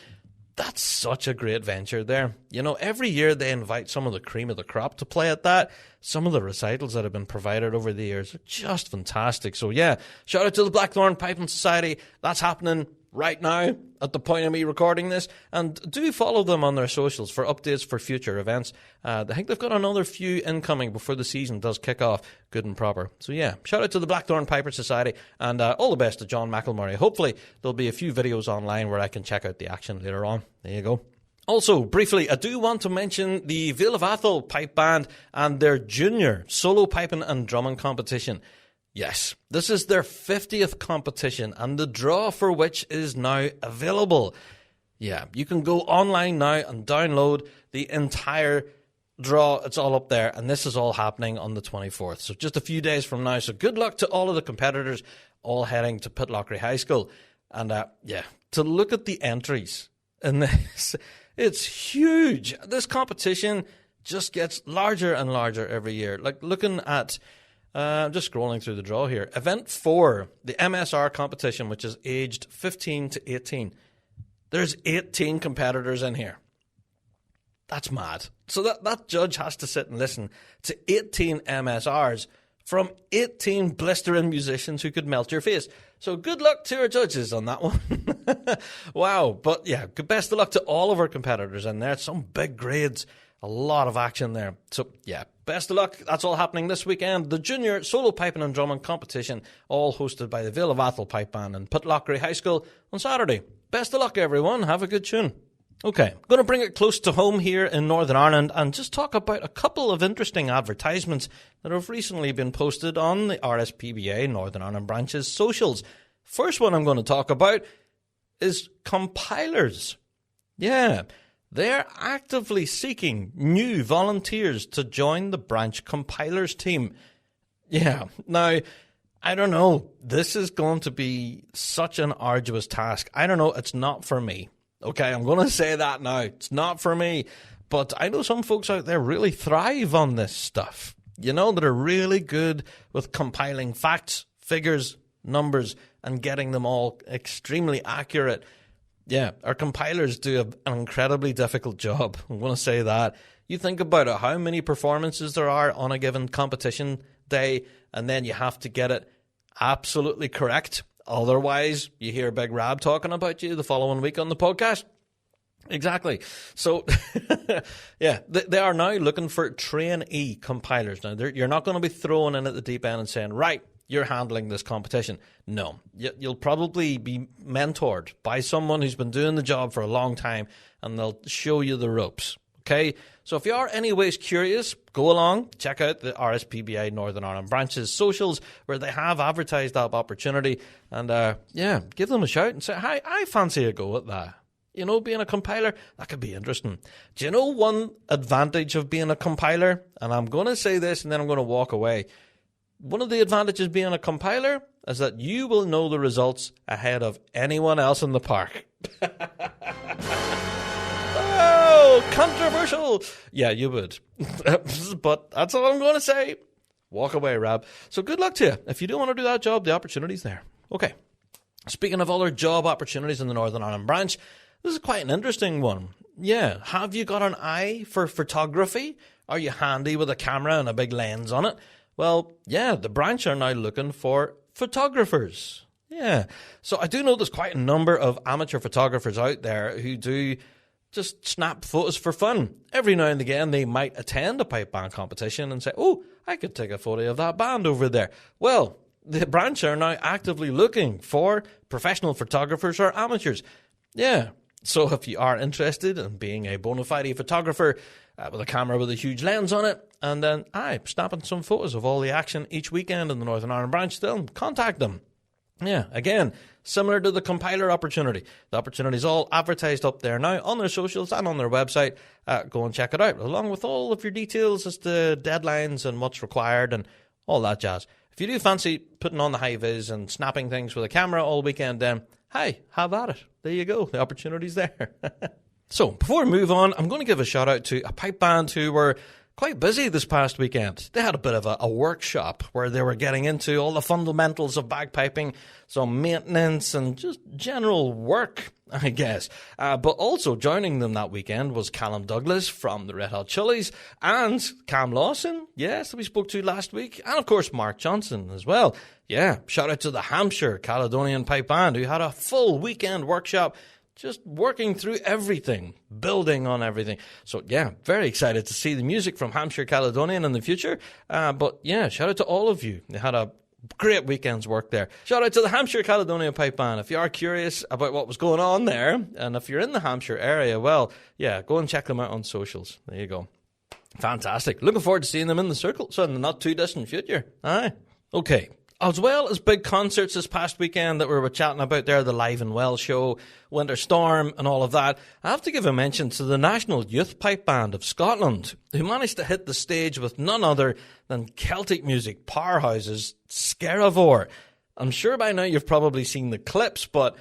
that's such a great venture there. You know, every year they invite some of the cream of the crop to play at that. Some of the recitals that have been provided over the years are just fantastic. So yeah, shout out to the Blackthorn Piping Society. That's happening right now at the point of me recording this. And do follow them on their socials for updates for future events. I think they've got another few incoming before the season does kick off good and proper. So yeah, shout out to the Blackthorn Piper Society, and all the best to John McElmurray. Hopefully there'll be a few videos online where I can check out the action later on. There you go. Also, briefly, I do want to mention the Vale of Atholl Pipe Band and their junior solo piping and drumming competition. Yes, this is their 50th competition, and the draw for which is now available. Yeah, you can go online now and download the entire draw. It's all up there, and this is all happening on the 24th. So just a few days from now. So good luck to all of the competitors, all heading to Pitlochry High School. And to look at the entries in this, it's huge. This competition just gets larger and larger every year. Like looking at... I'm just scrolling through the draw here. Event 4, the MSR competition, which is aged 15 to 18. There's 18 competitors in here. That's mad. So that judge has to sit and listen to 18 MSRs from 18 blistering musicians who could melt your face. So good luck to our judges on that one. Wow. But yeah, best of luck to all of our competitors in there. Some big grades. A lot of action there. So, yeah, best of luck. That's all happening this weekend. The Junior Solo Piping and Drumming Competition, all hosted by the Vale of Atholl Pipe Band in Pitlochry High School on Saturday. Best of luck, everyone. Have a good tune. Okay, I'm going to bring it close to home here in Northern Ireland and just talk about a couple of interesting advertisements that have recently been posted on the RSPBA Northern Ireland branch's socials. First one I'm going to talk about is compilers. Yeah. They're actively seeking new volunteers to join the branch compilers team. Yeah, now, I don't know. This is going to be such an arduous task. I don't know. It's not for me. Okay, I'm going to say that now. It's not for me. But I know some folks out there really thrive on this stuff. You know, that are really good with compiling facts, figures, numbers, and getting them all extremely accurate. Yeah, our compilers do an incredibly difficult job. I'm going to say that. You think about it, how many performances there are on a given competition day, and then you have to get it absolutely correct. Otherwise, you hear Big Rab talking about you the following week on the podcast. Exactly. So, yeah, they are now looking for trainee compilers. Now, you're not going to be thrown in at the deep end and saying, right, you're handling this competition. No, you'll probably be mentored by someone who's been doing the job for a long time, and they'll show you the ropes. Okay, so if you are anyways curious, go along, check out the RSPBA Northern Ireland branch's socials where they have advertised that opportunity, and give them a shout and say, hi, I fancy a go at that. You know, being a compiler, that could be interesting. Do you know one advantage of being a compiler? And I'm going to say this and then I'm going to walk away. One of the advantages of being a compiler is that you will know the results ahead of anyone else in the park. Oh, controversial. Yeah, you would. But that's all I'm going to say. Walk away, Rab. So good luck to you. If you do want to do that job, the opportunity's there. Okay. Speaking of other job opportunities in the Northern Ireland branch, this is quite an interesting one. Yeah, have you got an eye for photography? Are you handy with a camera and a big lens on it? Well, yeah, the branch are now looking for photographers. Yeah, so I do know there's quite a number of amateur photographers out there who do just snap photos for fun. Every now and again, they might attend a pipe band competition and say, oh, I could take a photo of that band over there. Well, the branch are now actively looking for professional photographers or amateurs. Yeah, so if you are interested in being a bona fide photographer with a camera with a huge lens on it, and then snapping some photos of all the action each weekend in the Northern Ireland branch, then contact them. Yeah, again, similar to the compiler opportunity. The opportunity is all advertised up there now on their socials and on their website. Go and check it out, along with all of your details as to deadlines and what's required and all that jazz. If you do fancy putting on the high vis and snapping things with a camera all weekend, then have at it. There you go. The opportunity's there. So, before we move on, I'm going to give a shout out to a pipe band who were quite busy this past weekend. They had a bit of a workshop where they were getting into all the fundamentals of bagpiping, some maintenance and just general work, I guess. But also joining them that weekend was Callum Douglas from the Red Hot Chilies and Cam Lawson, yes, that we spoke to last week, and of course Mark Johnson as well. Yeah, shout out to the Hampshire Caledonian Pipe Band who had a full weekend workshop just working through everything, building on everything. So, yeah, very excited to see the music from Hampshire Caledonian in the future. But, yeah, shout out to all of you. They had a great weekend's work there. Shout out to the Hampshire Caledonian Pipe Band. If you are curious about what was going on there, and if you're in the Hampshire area, well, yeah, go and check them out on socials. There you go. Fantastic. Looking forward to seeing them in the circle, so in the not-too-distant future. Aye. Okay. As well as big concerts this past weekend that we were chatting about there, the Live and Well show, Winter Storm and all of that, I have to give a mention to the National Youth Pipe Band of Scotland, who managed to hit the stage with none other than Celtic music powerhouses Scaravore. I'm sure by now you've probably seen the clips, but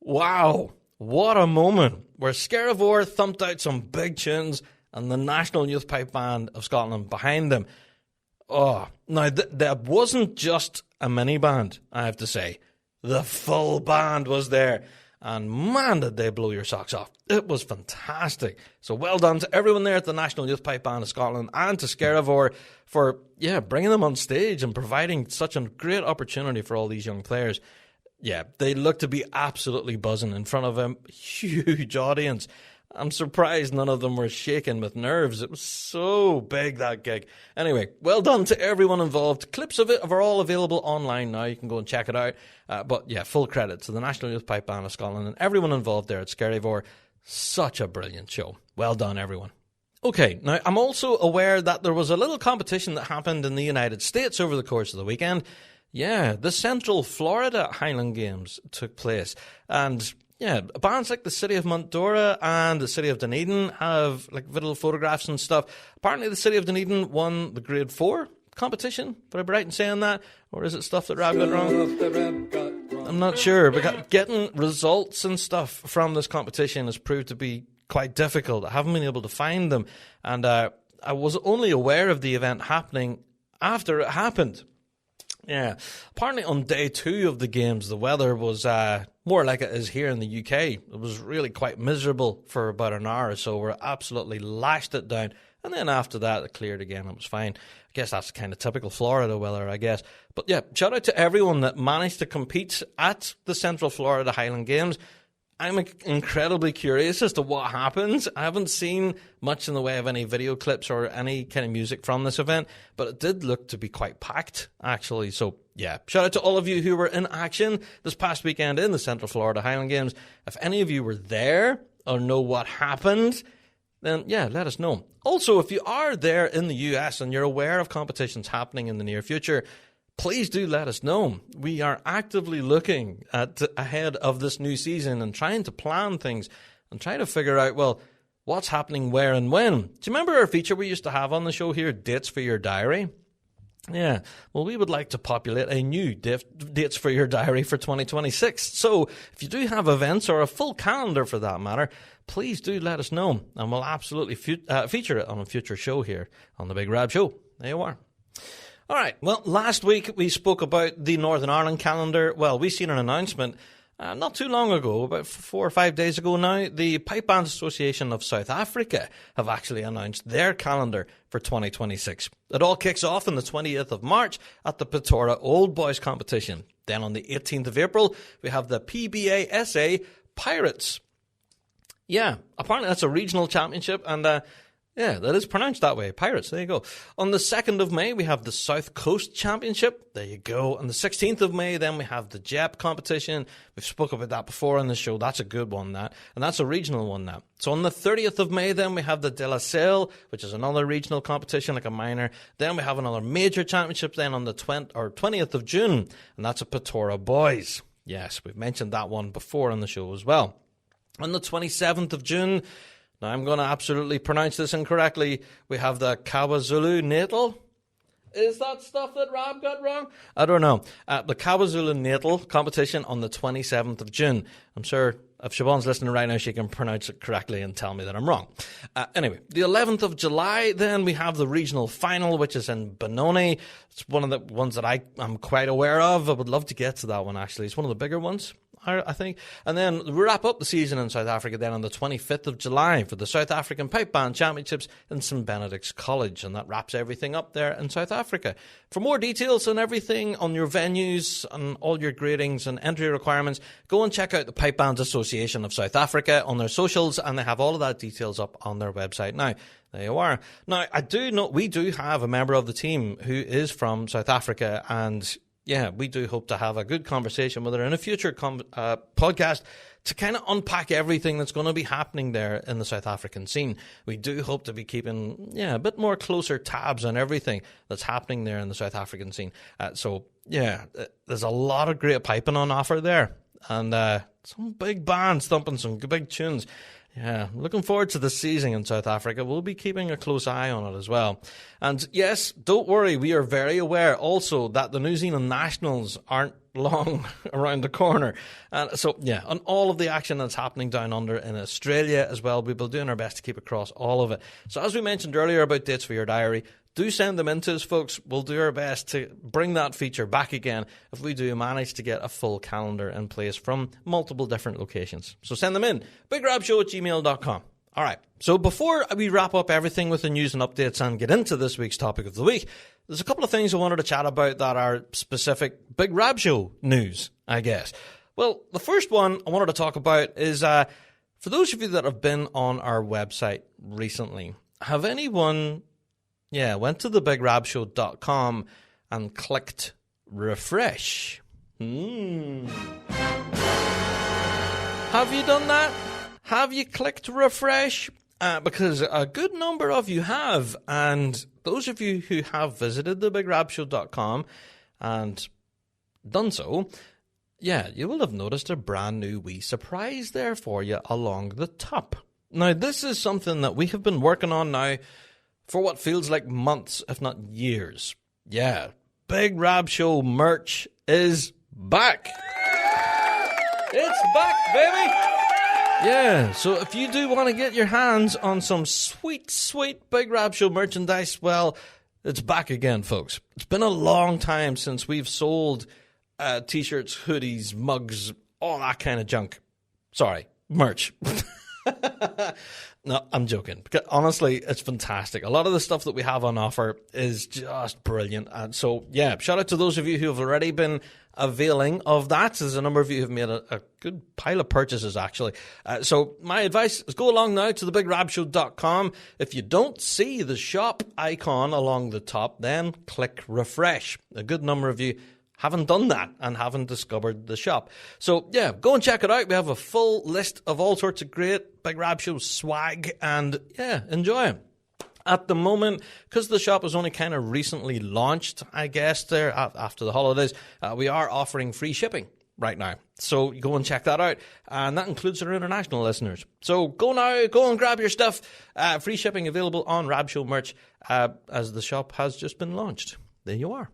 wow, what a moment where Scaravore thumped out some big tunes and the National Youth Pipe Band of Scotland behind them. Oh, now that wasn't just a mini band, I have to say. The full band was there. And man, did they blow your socks off. It was fantastic. So well done to everyone there at the National Youth Pipe Band of Scotland and to Scaravore for, bringing them on stage and providing such a great opportunity for all these young players. Yeah, they look to be absolutely buzzing in front of a huge audience. I'm surprised none of them were shaking with nerves. It was so big, that gig. Anyway, well done to everyone involved. Clips of it are all available online now. You can go and check it out. But yeah, full credit to the National Youth Pipe Band of Scotland and everyone involved there at Scaravore. Such a brilliant show. Well done, everyone. Okay, now I'm also aware that there was a little competition that happened in the United States over the course of the weekend. Yeah, the Central Florida Highland Games took place. And yeah, bands like the City of Montora and the City of Dunedin have like little photographs and stuff. Apparently the City of Dunedin won the Grade 4 competition. Would I be right in saying that? Or is it stuff that Rab got wrong? I'm not sure. But getting results and stuff from this competition has proved to be quite difficult. I haven't been able to find them. And I was only aware of the event happening after it happened. Yeah, apparently on day 2 of the games, the weather was more like it is here in the UK. It was really quite miserable for about an hour or so. We absolutely lashed it down. And then after that, it cleared again. It was fine. I guess that's kind of typical Florida weather, I guess. But yeah, shout out to everyone that managed to compete at the Central Florida Highland Games. I'm incredibly curious as to what happens. I haven't seen much in the way of any video clips or any kind of music from this event, but it did look to be quite packed, actually. So, yeah, shout out to all of you who were in action this past weekend in the Central Florida Highland Games. If any of you were there or know what happened, then, yeah, let us know. Also, if you are there in the US and you're aware of competitions happening in the near future, please do let us know. We are actively looking ahead of this new season and trying to plan things and trying to figure out, well, what's happening where and when. Do you remember our feature we used to have on the show here, Dates for Your Diary? Yeah, well, we would like to populate a new Dates for Your Diary for 2026. So if you do have events or a full calendar for that matter, please do let us know. And we'll absolutely feature it on a future show here on the Big Rab Show. There you are. All right. Well, last week we spoke about the Northern Ireland calendar. Well, we seen an announcement not too long ago, about 4 or 5 days ago now. The Pipe Band Association of South Africa have actually announced their calendar for 2026. It all kicks off on the 20th of March at the Pretoria Old Boys competition. Then on the 18th of April, we have the PBA-SA Pirates. Yeah, apparently that's a regional championship, and yeah, that is pronounced that way. Pirates, there you go. On the 2nd of May, we have the South Coast Championship. There you go. On the 16th of May, then we have the JEP competition. We've spoken about that before on the show. That's a good one, that. And that's a regional one, that. So on the 30th of May, then we have the De La Salle, which is another regional competition, like a minor. Then we have another major championship then on the 20th of June, and that's a Pretoria Boys. Yes, we've mentioned that one before on the show as well. On the 27th of June, now I'm going to absolutely pronounce this incorrectly, we have the KwaZulu Natal. Is that stuff that Rob got wrong? I don't know. The KwaZulu Natal competition on the 27th of June. I'm sure if Siobhan's listening right now, she can pronounce it correctly and tell me that I'm wrong. Anyway, the 11th of July, then we have the regional final, which is in Benoni. It's one of the ones that I'm quite aware of. I would love to get to that one, actually. It's one of the bigger ones, I think. And then we wrap up the season in South Africa then on the 25th of July for the South African Pipe Band Championships in St. Benedict's College. And that wraps everything up there in South Africa. For more details on everything, on your venues, and all your gradings and entry requirements, go and check out the Pipe Bands Association of South Africa on their socials, and they have all of that details up on their website now. There you are. Now, I do know we do have a member of the team who is from South Africa, and yeah, we do hope to have a good conversation with her in a future podcast to kind of unpack everything that's going to be happening there in the South African scene. We do hope to be keeping, a bit more closer tabs on everything that's happening there in the South African scene. So, there's a lot of great piping on offer there, and some big bands thumping some big tunes. Yeah, looking forward to the season in South Africa. We'll be keeping a close eye on it as well. And yes, don't worry, we are very aware also that the New Zealand Nationals aren't long around the corner. And so, on all of the action that's happening down under in Australia as well, we'll be doing our best to keep across all of it. So as we mentioned earlier about dates for your diary, do send them in to us, folks. We'll do our best to bring that feature back again if we do manage to get a full calendar in place from multiple different locations. So send them in. bigrabshow@gmail.com. All right. So before we wrap up everything with the news and updates and get into this week's topic of the week, there's a couple of things I wanted to chat about that are specific Big Rab Show news, I guess. Well, the first one I wanted to talk about is for those of you that have been on our website recently, have anyone went to thebigrabshow.com and clicked refresh? Have you done that? Have you clicked refresh? Because a good number of you have, and those of you who have visited thebigrabshow.com and done so, you will have noticed a brand new wee surprise there for you along the top. Now, this is something that we have been working on now for what feels like months, if not years. Yeah, Big Rab Show merch is back. It's back, baby. Yeah, so if you do want to get your hands on some sweet, sweet Big Rab Show merchandise, well, it's back again, folks. It's been a long time since we've sold t-shirts, hoodies, mugs, all that kind of junk. Sorry, merch. No, I'm joking. Because honestly, it's fantastic. A lot of the stuff that we have on offer is just brilliant. And so, shout out to those of you who have already been availing of that. There's a number of you who have made a good pile of purchases, actually. So my advice is go along now to thebigrabshow.com. If you don't see the shop icon along the top, then click refresh. A good number of you haven't done that and haven't discovered the shop. So, go and check it out. We have a full list of all sorts of great Big Rab Show swag, and, enjoy it. At the moment, because the shop was only kind of recently launched, I guess, there after the holidays, we are offering free shipping right now. So go and check that out, and that includes our international listeners. So go now, go and grab your stuff. Free shipping available on Rab Show merch as the shop has just been launched. There you are.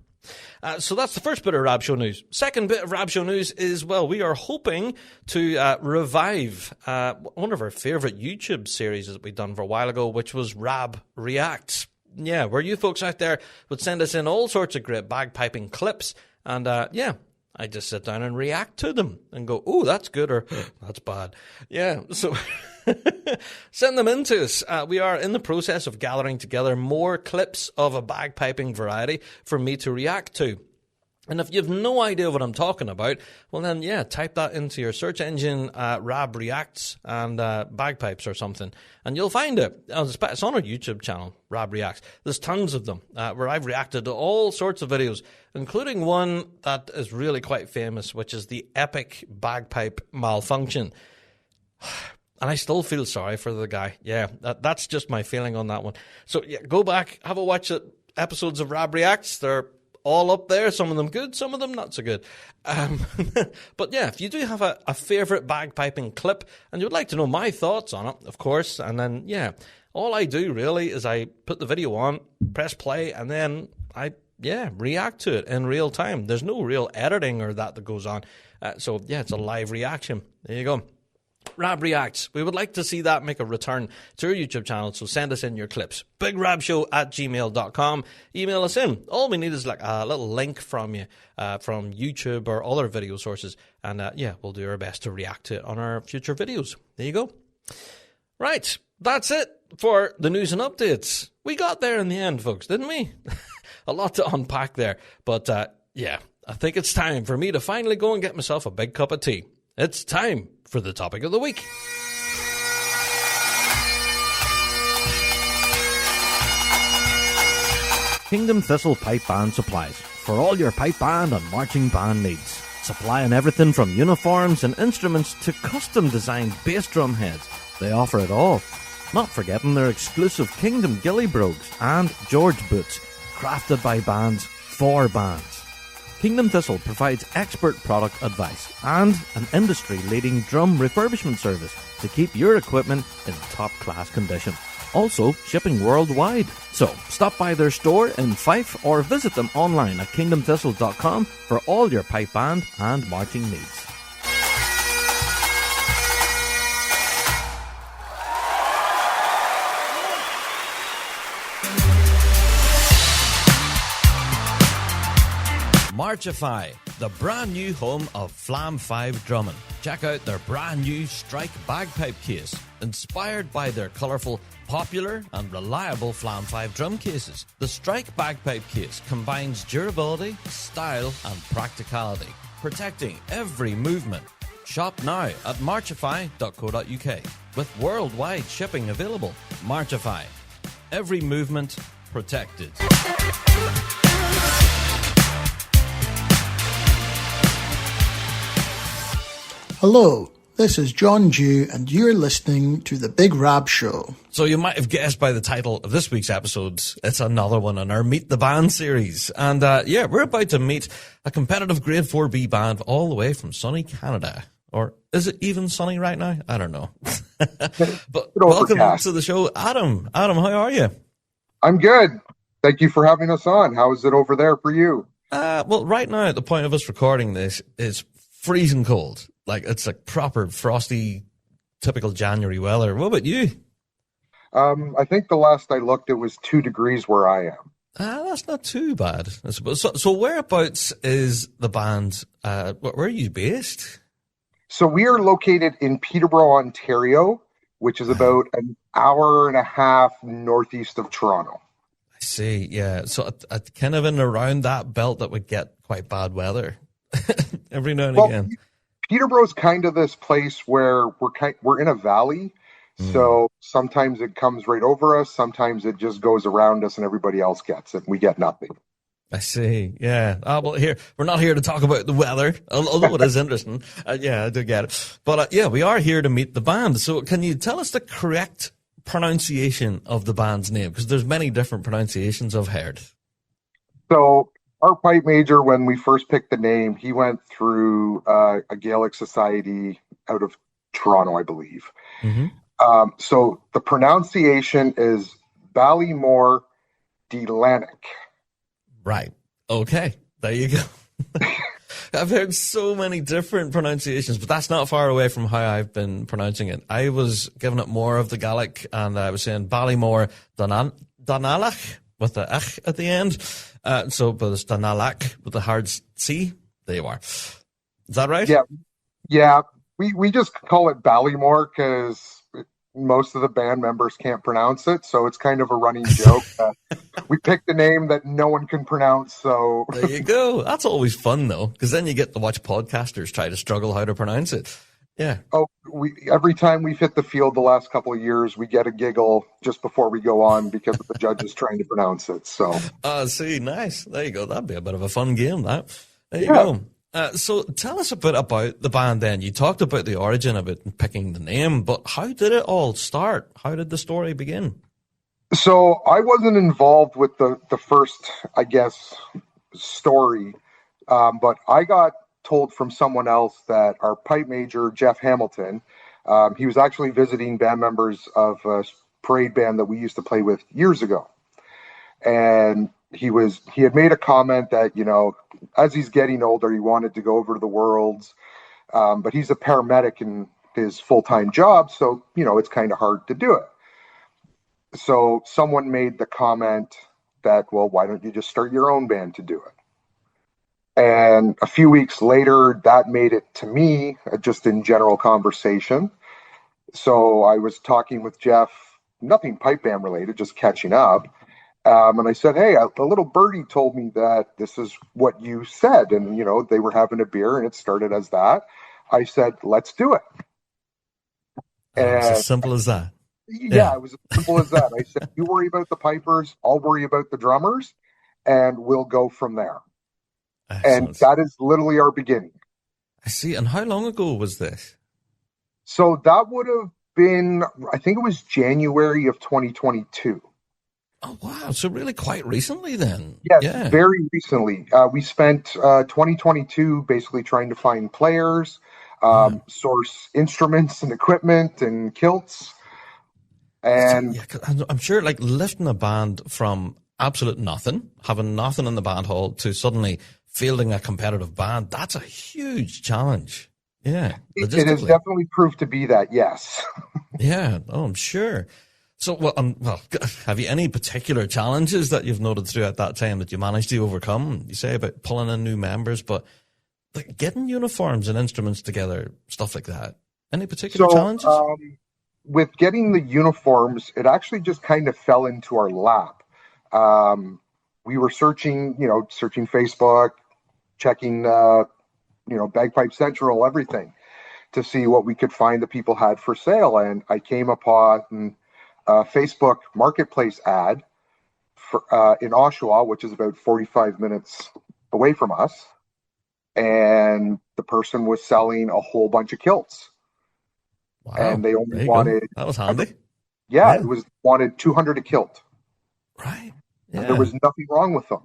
So that's the first bit of Rab Show news. Second bit of Rab Show news is, we are hoping to revive one of our favourite YouTube series that we've done for a while ago, which was Rab Reacts. where you folks out there would send us in all sorts of great bagpiping clips. And, I just sit down and react to them and go, oh, that's good, or that's bad. Yeah, so send them in to us. We are in the process of gathering together more clips of a bagpiping variety for me to react to. And if you have no idea what I'm talking about, well then, type that into your search engine, Rab Reacts and bagpipes or something, and you'll find it. It's on our YouTube channel, Rab Reacts. There's tons of them where I've reacted to all sorts of videos, including one that is really quite famous, which is the epic bagpipe malfunction. And I still feel sorry for the guy. Yeah, that's just my feeling on that one. So go back, have a watch at episodes of Rab Reacts. They're all up there, some of them good, some of them not so good. But if you do have a favourite bagpiping clip and you'd like to know my thoughts on it, of course, and then, all I do really is I put the video on, press play, and then I react to it in real time. There's no real editing or that goes on. It's a live reaction. There you go. Rab Reacts. We would like to see that make a return to our YouTube channel, so send us in your clips. bigrabshow@gmail.com. Email us in. All we need is like a little link from you, from YouTube or other video sources, and we'll do our best to react to it on our future videos. There you go. Right, that's it for the news and updates. We got there in the end, folks, didn't we? A lot to unpack there, but I think it's time for me to finally go and get myself a big cup of tea. It's time for the topic of the week. Kingdom Thistle Pipe Band Supplies. For all your pipe band and marching band needs. Supplying everything from uniforms and instruments to custom designed bass drum heads. They offer it all. Not forgetting their exclusive Kingdom Ghillie Brogues and George Boots. Crafted by bands for bands. Kingdom Thistle provides expert product advice and an industry-leading drum refurbishment service to keep your equipment in top-class condition. Also, shipping worldwide. So, stop by their store in Fife or visit them online at kingdomthistle.com for all your pipe band and marching needs. Marchify, the brand new home of Flam 5 drumming. Check out their brand new Strike bagpipe case, inspired by their colourful, popular and reliable Flam 5 drum cases. The Strike bagpipe case combines durability, style and practicality, protecting every movement. Shop now at marchify.co.uk with worldwide shipping available. Marchify, every movement protected. Hello, this is John Dew, and you're listening to the Big Rab Show. So you might have guessed by the title of this week's episode, it's another one on our Meet the Band series. And we're about to meet a competitive Grade 4B band all the way from sunny Canada. Or is it even sunny right now? I don't know. But welcome to the show, Adam. Adam, how are you? I'm good. Thank you for having us on. How is it over there for you? Well, right now, at the point of us recording this, it's freezing cold. Like, it's like proper frosty, typical January weather. What about you? I think the last I looked, it was 2 degrees where I am. That's not too bad, I suppose. So whereabouts is the band? Where are you based? So we are located in Peterborough, Ontario, which is about an hour and a half northeast of Toronto. I see, yeah. So kind of in and around that belt that would get quite bad weather every now and again. Peterborough's kind of this place where we're in a valley, so sometimes it comes right over us, sometimes it just goes around us and everybody else gets it. We get nothing. I see, yeah. Well, here we're not here to talk about the weather, although it is interesting. I do get it. But we are here to meet the band. So can you tell us the correct pronunciation of the band's name? Because there's many different pronunciations I've heard. So our pipe major, when we first picked the name, he went through a Gaelic society out of Toronto, I believe. Mm-hmm. So the pronunciation is Baile-Mor de Lanark. Right. Okay. There you go. I've heard so many different pronunciations, but that's not far away from how I've been pronouncing it. I was giving it more of the Gaelic, and I was saying Baile-Mor Donalach. with the ach at the end. So, but it's the nalak with the hard C. There you are. Is that right? Yeah. We just call it Baile-Mor because most of the band members can't pronounce it, so it's kind of a running joke. We picked a name that no one can pronounce, so... There you go. That's always fun, though, because then you get to watch podcasters try to struggle how to pronounce it. Yeah. Oh, every time we've hit the field the last couple of years, we get a giggle just before we go on because of the judges trying to pronounce it, so... See, nice. There you go. That'd be a bit of a fun game, that. There you go. So tell us a bit about the band then. You talked about the origin of it and picking the name, but how did it all start? How did the story begin? So I wasn't involved with the first, I guess, story, but I got told from someone else that our pipe major, Jeff Hamilton, he was actually visiting band members of a parade band that we used to play with years ago. And he had made a comment that, you know, as he's getting older, he wanted to go over to the Worlds, but he's a paramedic in his full-time job, so, you know, it's kind of hard to do it. So someone made the comment that, well, why don't you just start your own band to do it? And a few weeks later, that made it to me, just in general conversation. So I was talking with Jeff, nothing pipe band related, just catching up. And I said, hey, a little birdie told me that this is what you said. And, you know, they were having a beer and it started as that. I said, let's do it. And it's as simple as that. Yeah, it was as simple as that. I said, you worry about the pipers, I'll worry about the drummers, and we'll go from there. Excellent. And that is literally our beginning. I see. And how long ago was this? So that would have been, I think it was January of 2022. Oh, wow. So really quite recently then. Yes, very recently. We spent 2022 basically trying to find players, source instruments and equipment and kilts. And I'm sure, like, lifting a band from absolute nothing, having nothing in the band hall, to suddenly fielding a competitive band, that's a huge challenge. Yeah. It has definitely proved to be that, yes. Yeah. Oh, I'm sure. So, well, have you any particular challenges that you've noted throughout that time that you managed to overcome? You say about pulling in new members, but like getting uniforms and instruments together, stuff like that. Any particular challenges? With getting the uniforms, it actually just kind of fell into our lap. We were searching Facebook, checking, Bagpipe Central, everything, to see what we could find that people had for sale. And I came upon a Facebook Marketplace ad in Oshawa, which is about 45 minutes away from us. And the person was selling a whole bunch of kilts. Wow. And they only wanted... That was handy. Yeah, it wanted 200 a kilt. Right. Yeah. And there was nothing wrong with them.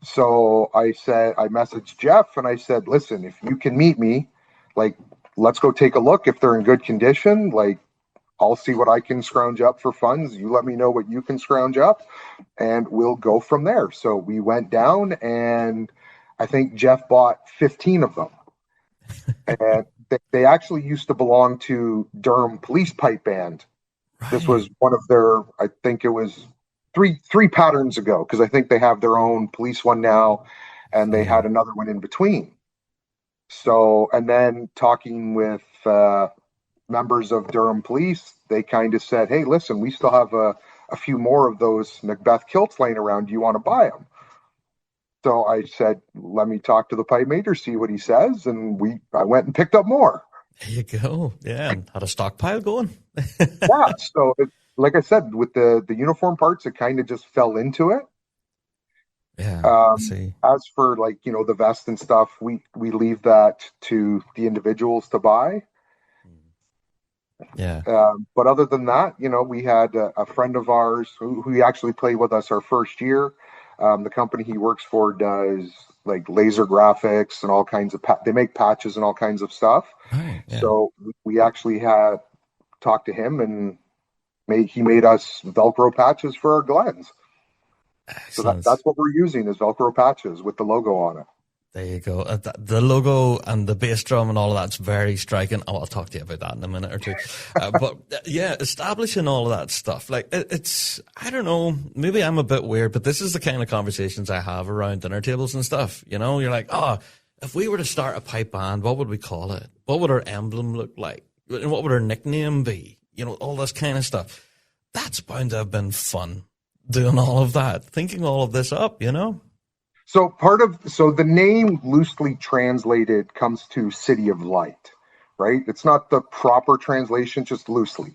So I messaged Jeff and I said, listen, if you can meet me, like, let's go take a look. If they're in good condition, like, I'll see what I can scrounge up for funds. You let me know what you can scrounge up and we'll go from there. So we went down and I think Jeff bought 15 of them. And they actually used to belong to Durham Police Pipe Band. Right. This was one of their, I think it was three patterns ago, because I think they have their own police one now, and they had another one in between. So, and then talking with members of Durham Police, they kind of said, hey, listen, we still have a few more of those Macbeth kilts laying around. Do you want to buy them? So I said, let me talk to the pipe major, see what he says. And I went and picked up more. There you go. Yeah. And had a stockpile going. Yeah. So like I said, with the uniform parts, it kind of just fell into it. Yeah. I see. As for the vest and stuff, we leave that to the individuals to buy. Yeah. But other than that, we had a friend of ours who actually played with us our first year. The company he works for does like laser graphics and all kinds of, they make patches and all kinds of stuff. Right, yeah. So we actually had talked to him and he made us Velcro patches for our Glens. Excellent. So that's what we're using is Velcro patches with the logo on it. There you go. The logo and the bass drum and all of that's very striking. Oh, I'll talk to you about that in a minute or two. Yeah, establishing all of that stuff. Like, it's, I don't know, maybe I'm a bit weird, but this is the kind of conversations I have around dinner tables and stuff. You know, you're like, oh, if we were to start a pipe band, what would we call it? What would our emblem look like? And what would our nickname be? You know, all this kind of stuff. That's bound to have been fun, doing all of that, thinking all of this up, you know? So the name loosely translated comes to City of Light, right? It's not the proper translation, just loosely.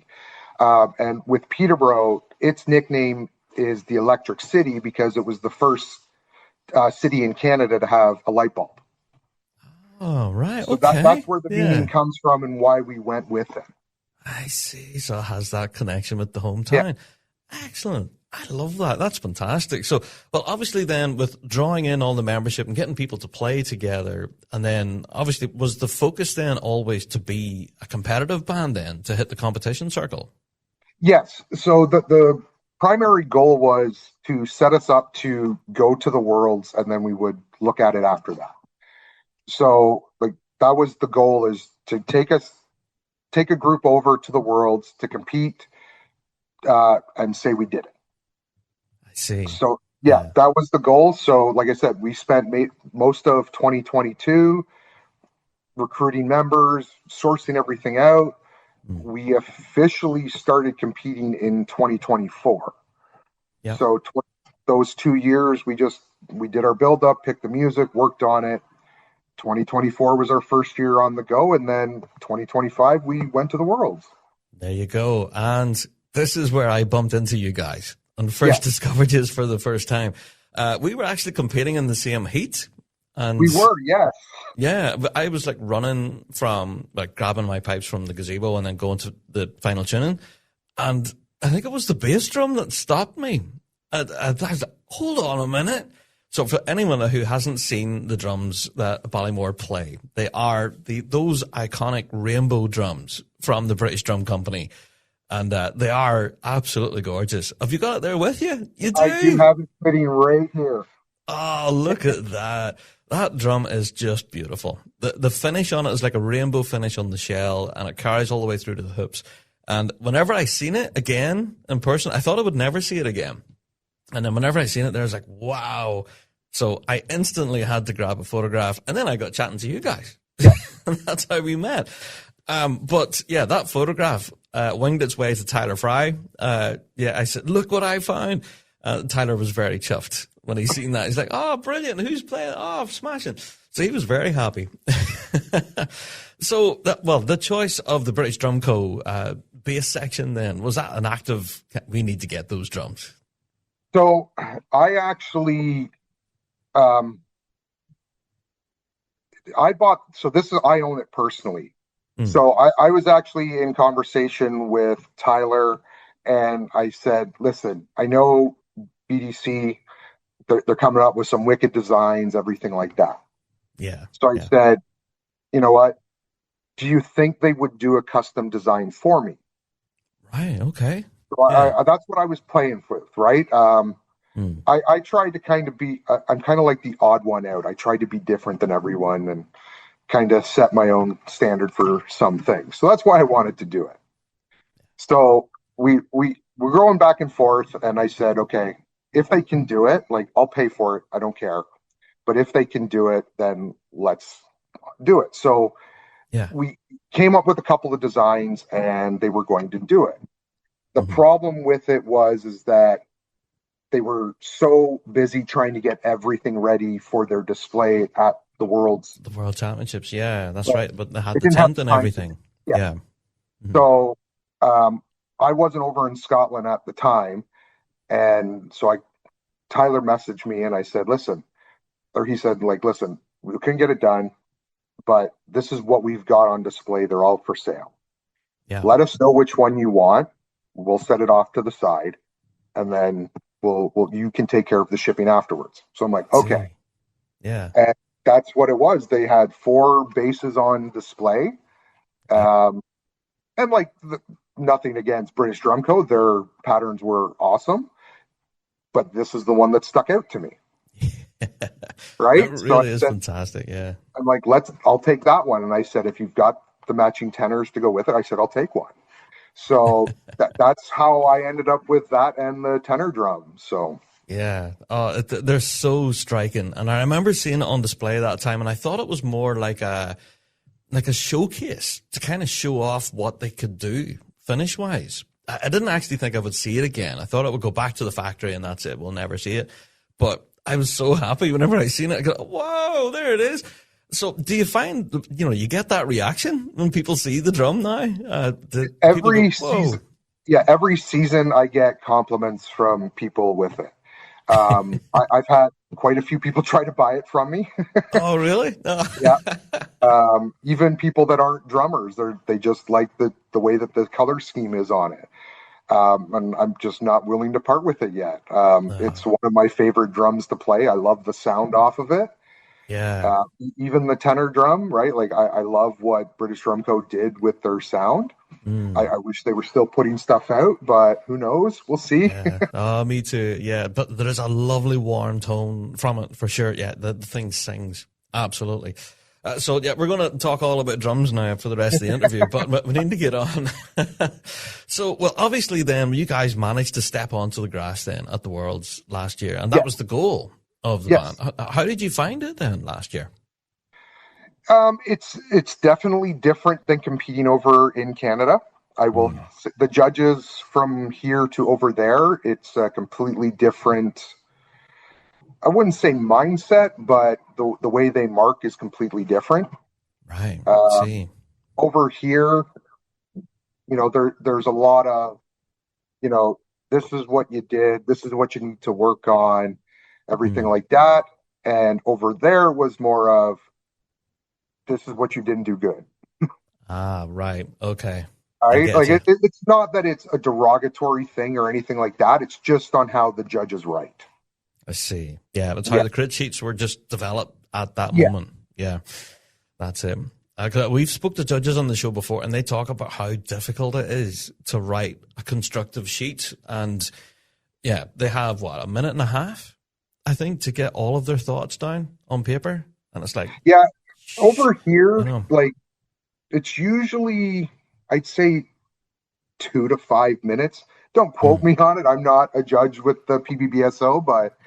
And with Peterborough, its nickname is the Electric City because it was the first city in Canada to have a light bulb. Oh, right. So okay. that's where the meaning comes from and why we went with it. I see. So it has that connection with the hometown. Yeah. Excellent. I love that. That's fantastic. So, well, obviously then with drawing in all the membership and getting people to play together, and then obviously was the focus then always to be a competitive band then, to hit the competition circle? Yes. So the primary goal was to set us up to go to the Worlds, and then we would look at it after that. So like that was the goal, is to take a group over to the Worlds to compete and say we did it. See. So, yeah, that was the goal. So, like I said, we spent most of 2022 recruiting members, sourcing everything out. We officially started competing in 2024. Yeah. So, those 2 years, we did our build up, picked the music, worked on it. 2024 was our first year on the go. And then 2025, we went to the Worlds. There you go. And this is where I bumped into you guys. And first discovered you for the first time. We were actually competing in the same heat. And we were, yes. Yeah, but I was like running from, like grabbing my pipes from the gazebo and then going to the final tuning. And I think it was the bass drum that stopped me. I was like, hold on a minute. So for anyone who hasn't seen the drums that Baile-Mor play, they are those iconic rainbow drums from the British Drum Company. And they are absolutely gorgeous. Have you got it there with you? You do? I do have it sitting right here. Oh, look at that. That drum is just beautiful. The finish on it is like a rainbow finish on the shell, and it carries all the way through to the hoops. And whenever I seen it again in person, I thought I would never see it again. And then whenever I seen it there, I was like, wow. So I instantly had to grab a photograph, and then I got chatting to you guys. And that's how we met. But yeah, that photograph winged its way to Tyler Fry. I said, look what I found. Tyler was very chuffed when he seen that. He's like, oh, brilliant. Who's playing? Oh, smashing. So he was very happy. So, the choice of the British Drum Co. Bass section then, was that an act of, we need to get those drums? So I actually, I own it personally. So I was actually in conversation with Tyler, and I said, listen, I know BDC, they're coming up with some wicked designs, everything like that. Yeah. So I said, you know what? Do you think they would do a custom design for me? Right. Okay. So that's what I was playing with, right? I tried to kind of be, I'm kind of like the odd one out. I tried to be different than everyone and kind of set my own standard for some things. So that's why I wanted to do it. So we're going back and forth, and I said, okay, if they can do it, like, I'll pay for it. I don't care. But if they can do it, then let's do it. So we came up with a couple of designs, and they were going to do it. The problem with it is that they were so busy trying to get everything ready for their display at the Worlds. The World Championships, yeah, that's right. But they had the tent and everything. Yeah. So I wasn't over in Scotland at the time. And so Tyler messaged me, and I said, he said, listen, we couldn't get it done, but this is what we've got on display. They're all for sale. Yeah. Let us know which one you want. We'll set it off to the side, and then you can take care of the shipping afterwards. So I'm like, okay. Yeah. And that's what it was. They had 4 bases on display. And nothing against British Drum Co. Their patterns were awesome, but this is the one that stuck out to me. right? It So really is fantastic. Yeah. I'm like, I'll take that one. And I said, if you've got the matching tenors to go with it, I said, I'll take one. So that's how I ended up with that and the tenor drum. So Yeah. Oh, they're so striking. And I remember seeing it on display that time, and I thought it was more like a showcase to kind of show off what they could do finish wise. I didn't actually think I would see it again. I thought it would go back to the factory and that's it. We'll never see it. But I was so happy whenever I seen it. I go, whoa, there it is. So do you find, you get that reaction when people see the drum now? every season I get compliments from people with it. I've had quite a few people try to buy it from me. Oh, really? Oh. Yeah. Even people that aren't drummers, they just like the way that the color scheme is on it. And I'm just not willing to part with it yet. It's one of my favorite drums to play. I love the sound off of it. Yeah. Even the tenor drum, right? Like I love what British Drum Co. did with their sound. I wish they were still putting stuff out, but who knows? We'll see. Yeah. Oh, me too. Yeah, but there is a lovely warm tone from it for sure. Yeah, the thing sings. Absolutely. So yeah, we're going to talk all about drums now for the rest of the interview, but we need to get on. So, well, obviously then you guys managed to step onto the grass then at the Worlds last year, and that was the goal of the band. How did you find it then last year? It's definitely different than competing over in Canada. The judges from here to over there, it's a completely different, I wouldn't say mindset, but the way they mark is completely different. Right. See. Over here, there's a lot of, this is what you did, this is what you need to work on, everything like that. And over there was more of, this is what you didn't do good. Right. Okay. Right? Like it's not that it's a derogatory thing or anything like that. It's just on how the judges write. I see. Yeah, that's how the crit sheets were just developed at that moment. Yeah, that's it. We've spoke to judges on the show before, and they talk about how difficult it is to write a constructive sheet. And yeah, they have a minute and a half, I think, to get all of their thoughts down on paper. And it's like, over here, like it's usually, I'd say 2 to 5 minutes. Don't quote me on it. I'm not a judge with the PBBSO, but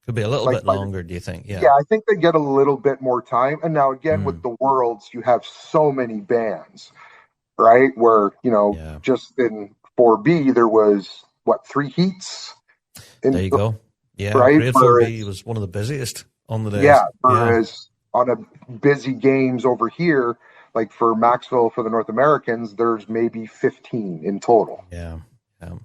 could be a little bit longer. Do you think? Yeah, I think they get a little bit more time. And now again, with the Worlds, you have so many bands, right? Where just in 4B there was 3 heats. There you go. Yeah, right. Grade 4B was one of the busiest on the day. Yeah, whereas on a busy games over here, like for Maxville, for the North Americans, there's maybe 15 in total. Yeah.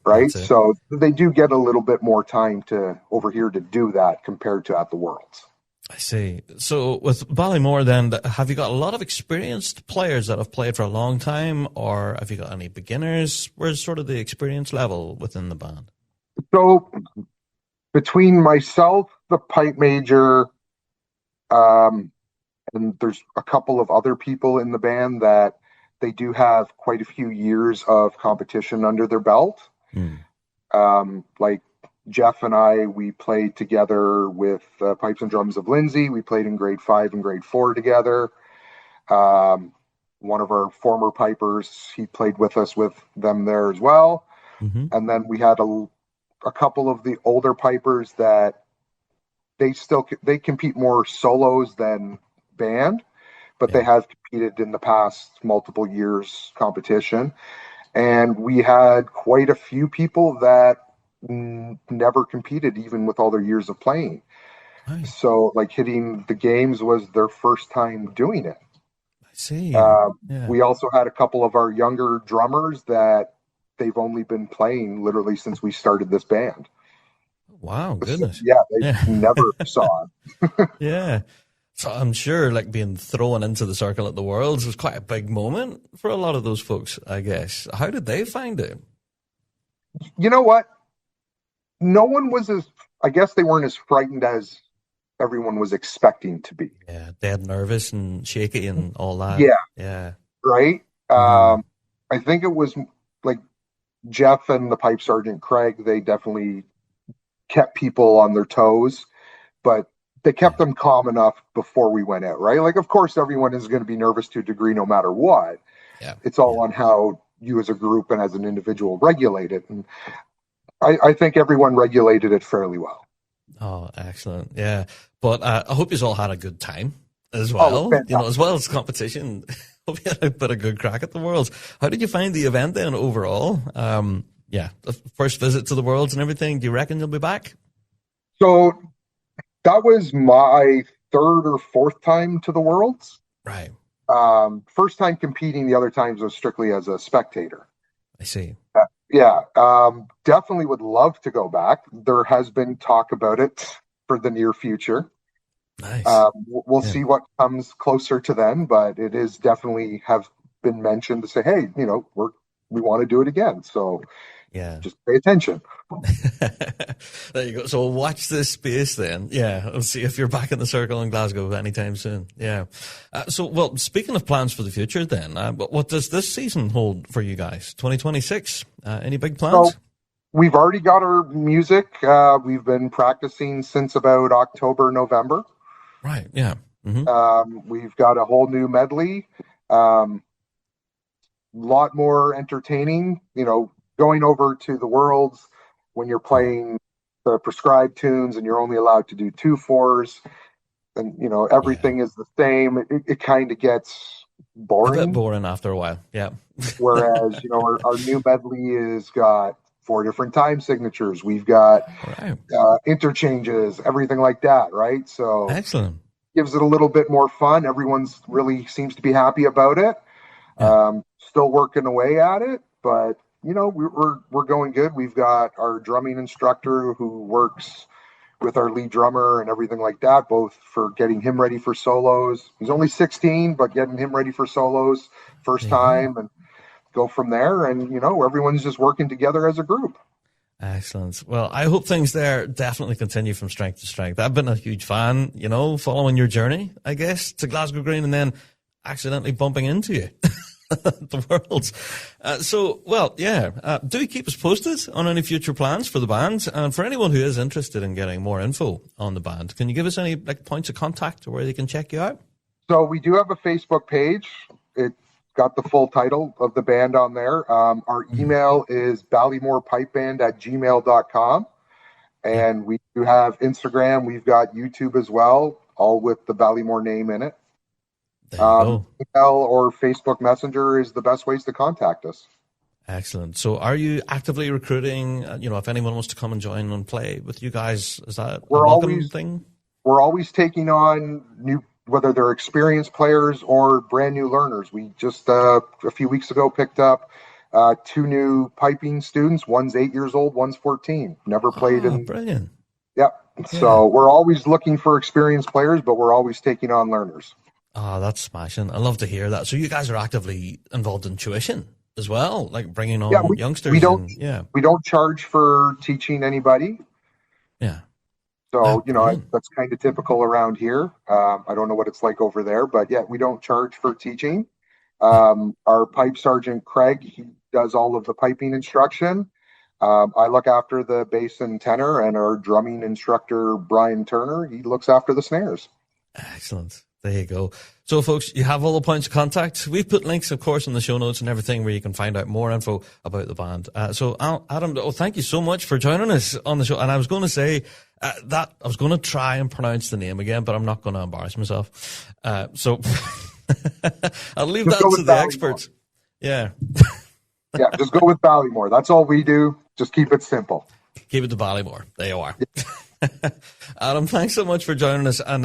Right. So they do get a little bit more time over here to do that compared to at the Worlds. I see. So with Baile-Mor then, have you got a lot of experienced players that have played for a long time, or have you got any beginners? Where's sort of the experience level within the band? So between myself, the pipe major, and there's a couple of other people in the band that they do have quite a few years of competition under their belt. Like Jeff and I, we played together with Pipes and Drums of Lindsay. We played in grade 5 and grade 4 together. One of our former pipers, he played with us with them there as well. And then we had a couple of the older pipers that they compete more solos than band, but they have competed in the past multiple years competition. And we had quite a few people that never competed, even with all their years of playing. Nice. So like hitting the games was their first time doing it. I see. We also had a couple of our younger drummers that they've only been playing literally since we started this band. Wow, goodness. They never saw it. Yeah. So I'm sure like being thrown into the circle at the Worlds was quite a big moment for a lot of those folks, I guess. How did they find it? You know what? No one was I guess they weren't as frightened as everyone was expecting to be. Yeah, dead nervous and shaky and all that. Yeah. Right? I think it was like Jeff and the pipe sergeant Craig, they definitely kept people on their toes. but they kept them calm enough before we went out, right? Like, of course, everyone is going to be nervous to a degree no matter what. Yeah. It's all on how you as a group and as an individual regulate it. And I think everyone regulated it fairly well. Oh, excellent. Yeah. But I hope you all had a good time as well. As well as competition. Hope you had a bit of good crack at the Worlds. How did you find the event then overall? The first visit to the Worlds and everything. Do you reckon you'll be back? So that was my third or fourth time to the Worlds. Right. First time competing, the other times was strictly as a spectator. I see. Definitely would love to go back. There has been talk about it for the near future. Nice. We'll see what comes closer to then, but it is definitely have been mentioned to say, hey, we want to do it again. So just pay attention. There you go. So we'll watch this space then. Yeah. We'll see if you're back in the circle in Glasgow anytime soon. Yeah. Speaking of plans for the future then, what does this season hold for you guys? 2026? Any big plans? So we've already got our music. We've been practicing since about October, November. Right. Yeah. Mm-hmm. We've got a whole new medley. Lot more entertaining, going over to the Worlds when you're playing the prescribed tunes and you're only allowed to do 2/4s and everything is the same. It kind of gets boring. A bit boring after a while. Yeah. Whereas, our new medley has got 4 different time signatures. We've got interchanges, everything like that. Right. So excellent. Gives it a little bit more fun. Everyone's really seems to be happy about it. Yeah. Still working away at it, but we're going good. We've got our drumming instructor who works with our lead drummer and everything like that, both for getting him ready for solos. He's only 16, but getting him ready for solos first time and go from there. And, everyone's just working together as a group. Excellent. Well, I hope things there definitely continue from strength to strength. I've been a huge fan, following your journey, I guess, to Glasgow Green and then accidentally bumping into you. The Worlds. Do keep us posted on any future plans for the band. And for anyone who is interested in getting more info on the band, can you give us any points of contact or where they can check you out? So we do have a Facebook page. It's got the full title of the band on there. Our email is baileymoorpipeband@gmail.com. And we do have Instagram. We've got YouTube as well, all with the Baile-Mor name in it. Email or Facebook Messenger is the best ways to contact us. Excellent. So are you actively recruiting, if anyone wants to come and join and play with you guys, is that a welcome thing? We're always taking on new, whether they're experienced players or brand new learners. We just, a few weeks ago, picked up 2 new piping students. One's 8 years old, one's 14. Never played in. Brilliant. Yep. Yeah. So we're always looking for experienced players, but we're always taking on learners. Oh, that's smashing. I love to hear that. So you guys are actively involved in tuition as well, like bringing on youngsters. We don't charge for teaching anybody. Yeah. So, that's kind of typical around here. I don't know what it's like over there, but we don't charge for teaching. Our pipe sergeant, Craig, he does all of the piping instruction. I look after the bass and tenor, and our drumming instructor, Brian Turner, he looks after the snares. Excellent. There you go. So, folks, you have all the points of contact. We've put links, of course, in the show notes and everything where you can find out more info about the band. So, Adam, thank you so much for joining us on the show. And I was going to say that I was going to try and pronounce the name again, but I'm not going to embarrass myself. So I'll leave that to the experts. Yeah. Just go with Baile-Mor. That's all we do. Just keep it simple. Keep it to Baile-Mor. There you are. Adam, thanks so much for joining us, and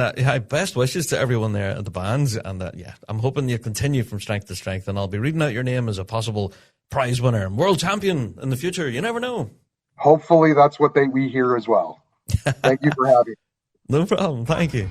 best wishes to everyone there at the band. And I'm hoping you continue from strength to strength, and I'll be reading out your name as a possible prize winner and world champion in the future. You never know. Hopefully, that's what we hear as well. Thank you for having me. No problem. Thank you.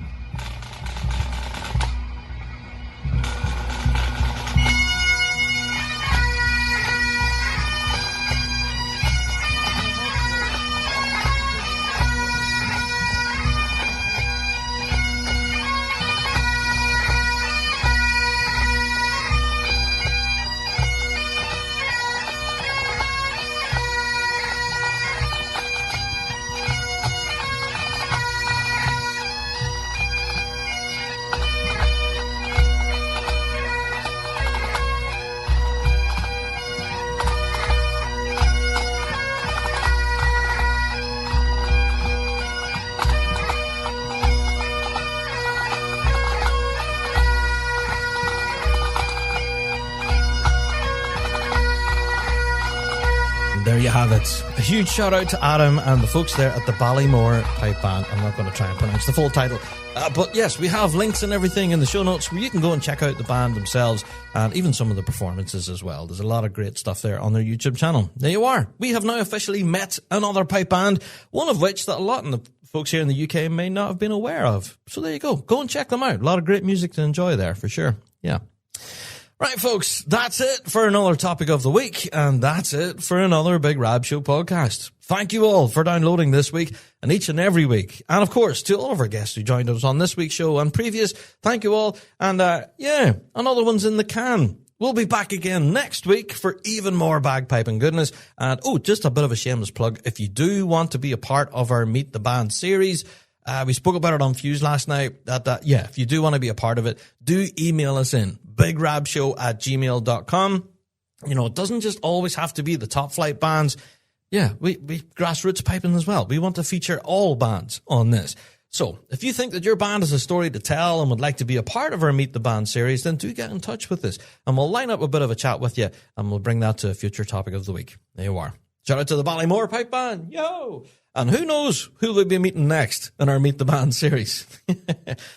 there you have it. A huge shout out to Adam and the folks there at the Baile-Mor Pipe Band. I'm not going to try and pronounce the full title. But yes, we have links and everything in the show notes where you can go and check out the band themselves and even some of the performances as well. There's a lot of great stuff there on their YouTube channel. There you are. We have now officially met another pipe band, one of which that a lot of the folks here in the UK may not have been aware of. So there you go. Go and check them out. A lot of great music to enjoy there for sure. Yeah. Right, folks, that's it for another topic of the week, and that's it for another Big Rab Show podcast. Thank you all for downloading this week and each and every week. And of course, to all of our guests who joined us on this week's show and previous, thank you all. And another one's in the can. We'll be back again next week for even more bagpiping goodness. And just a bit of a shameless plug. If you do want to be a part of our Meet the Band series, we spoke about it on Fuse last night. If you do want to be a part of it, do email us in bigrabshow@gmail.com. You know, it doesn't just always have to be the top flight bands. Yeah, we grassroots piping as well. We want to feature all bands on this. So if you think that your band has a story to tell and would like to be a part of our Meet the Band series, then do get in touch with us and we'll line up a bit of a chat with you and we'll bring that to a future topic of the week. There you are. Shout out to the Baile-Mor Pipe Band. Yo! And who knows who we'll be meeting next in our Meet the Band series.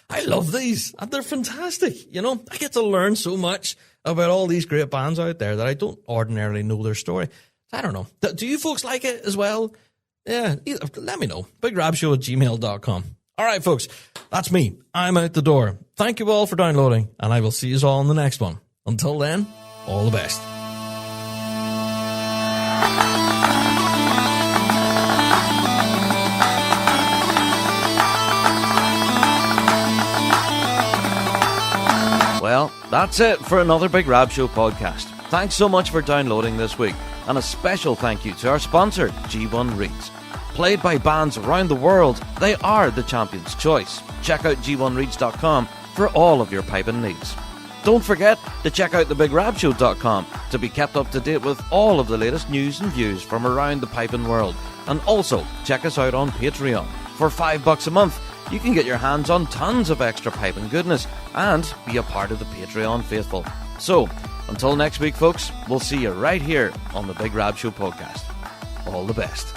I love these. And they're fantastic. You know, I get to learn so much about all these great bands out there that I don't ordinarily know their story. I don't know. Do you folks like it as well? Yeah, let me know. bigrabshow@gmail.com. All right, folks. That's me. I'm out the door. Thank you all for downloading, and I will see you all in the next one. Until then, all the best. Well, that's it for another Big Rab Show podcast. Thanks so much for downloading this week, and a special thank you to our sponsor, G1 Reeds. Played by bands around the world, they are the champion's choice. Check out g1reeds.com for all of your piping needs. Don't forget to check out thebigrabshow.com to be kept up to date with all of the latest news and views from around the piping world. And also, check us out on Patreon. For $5 a month, you can get your hands on tons of extra piping goodness and be a part of the Patreon faithful. So, until next week, folks, we'll see you right here on the Big Rab Show podcast. All the best.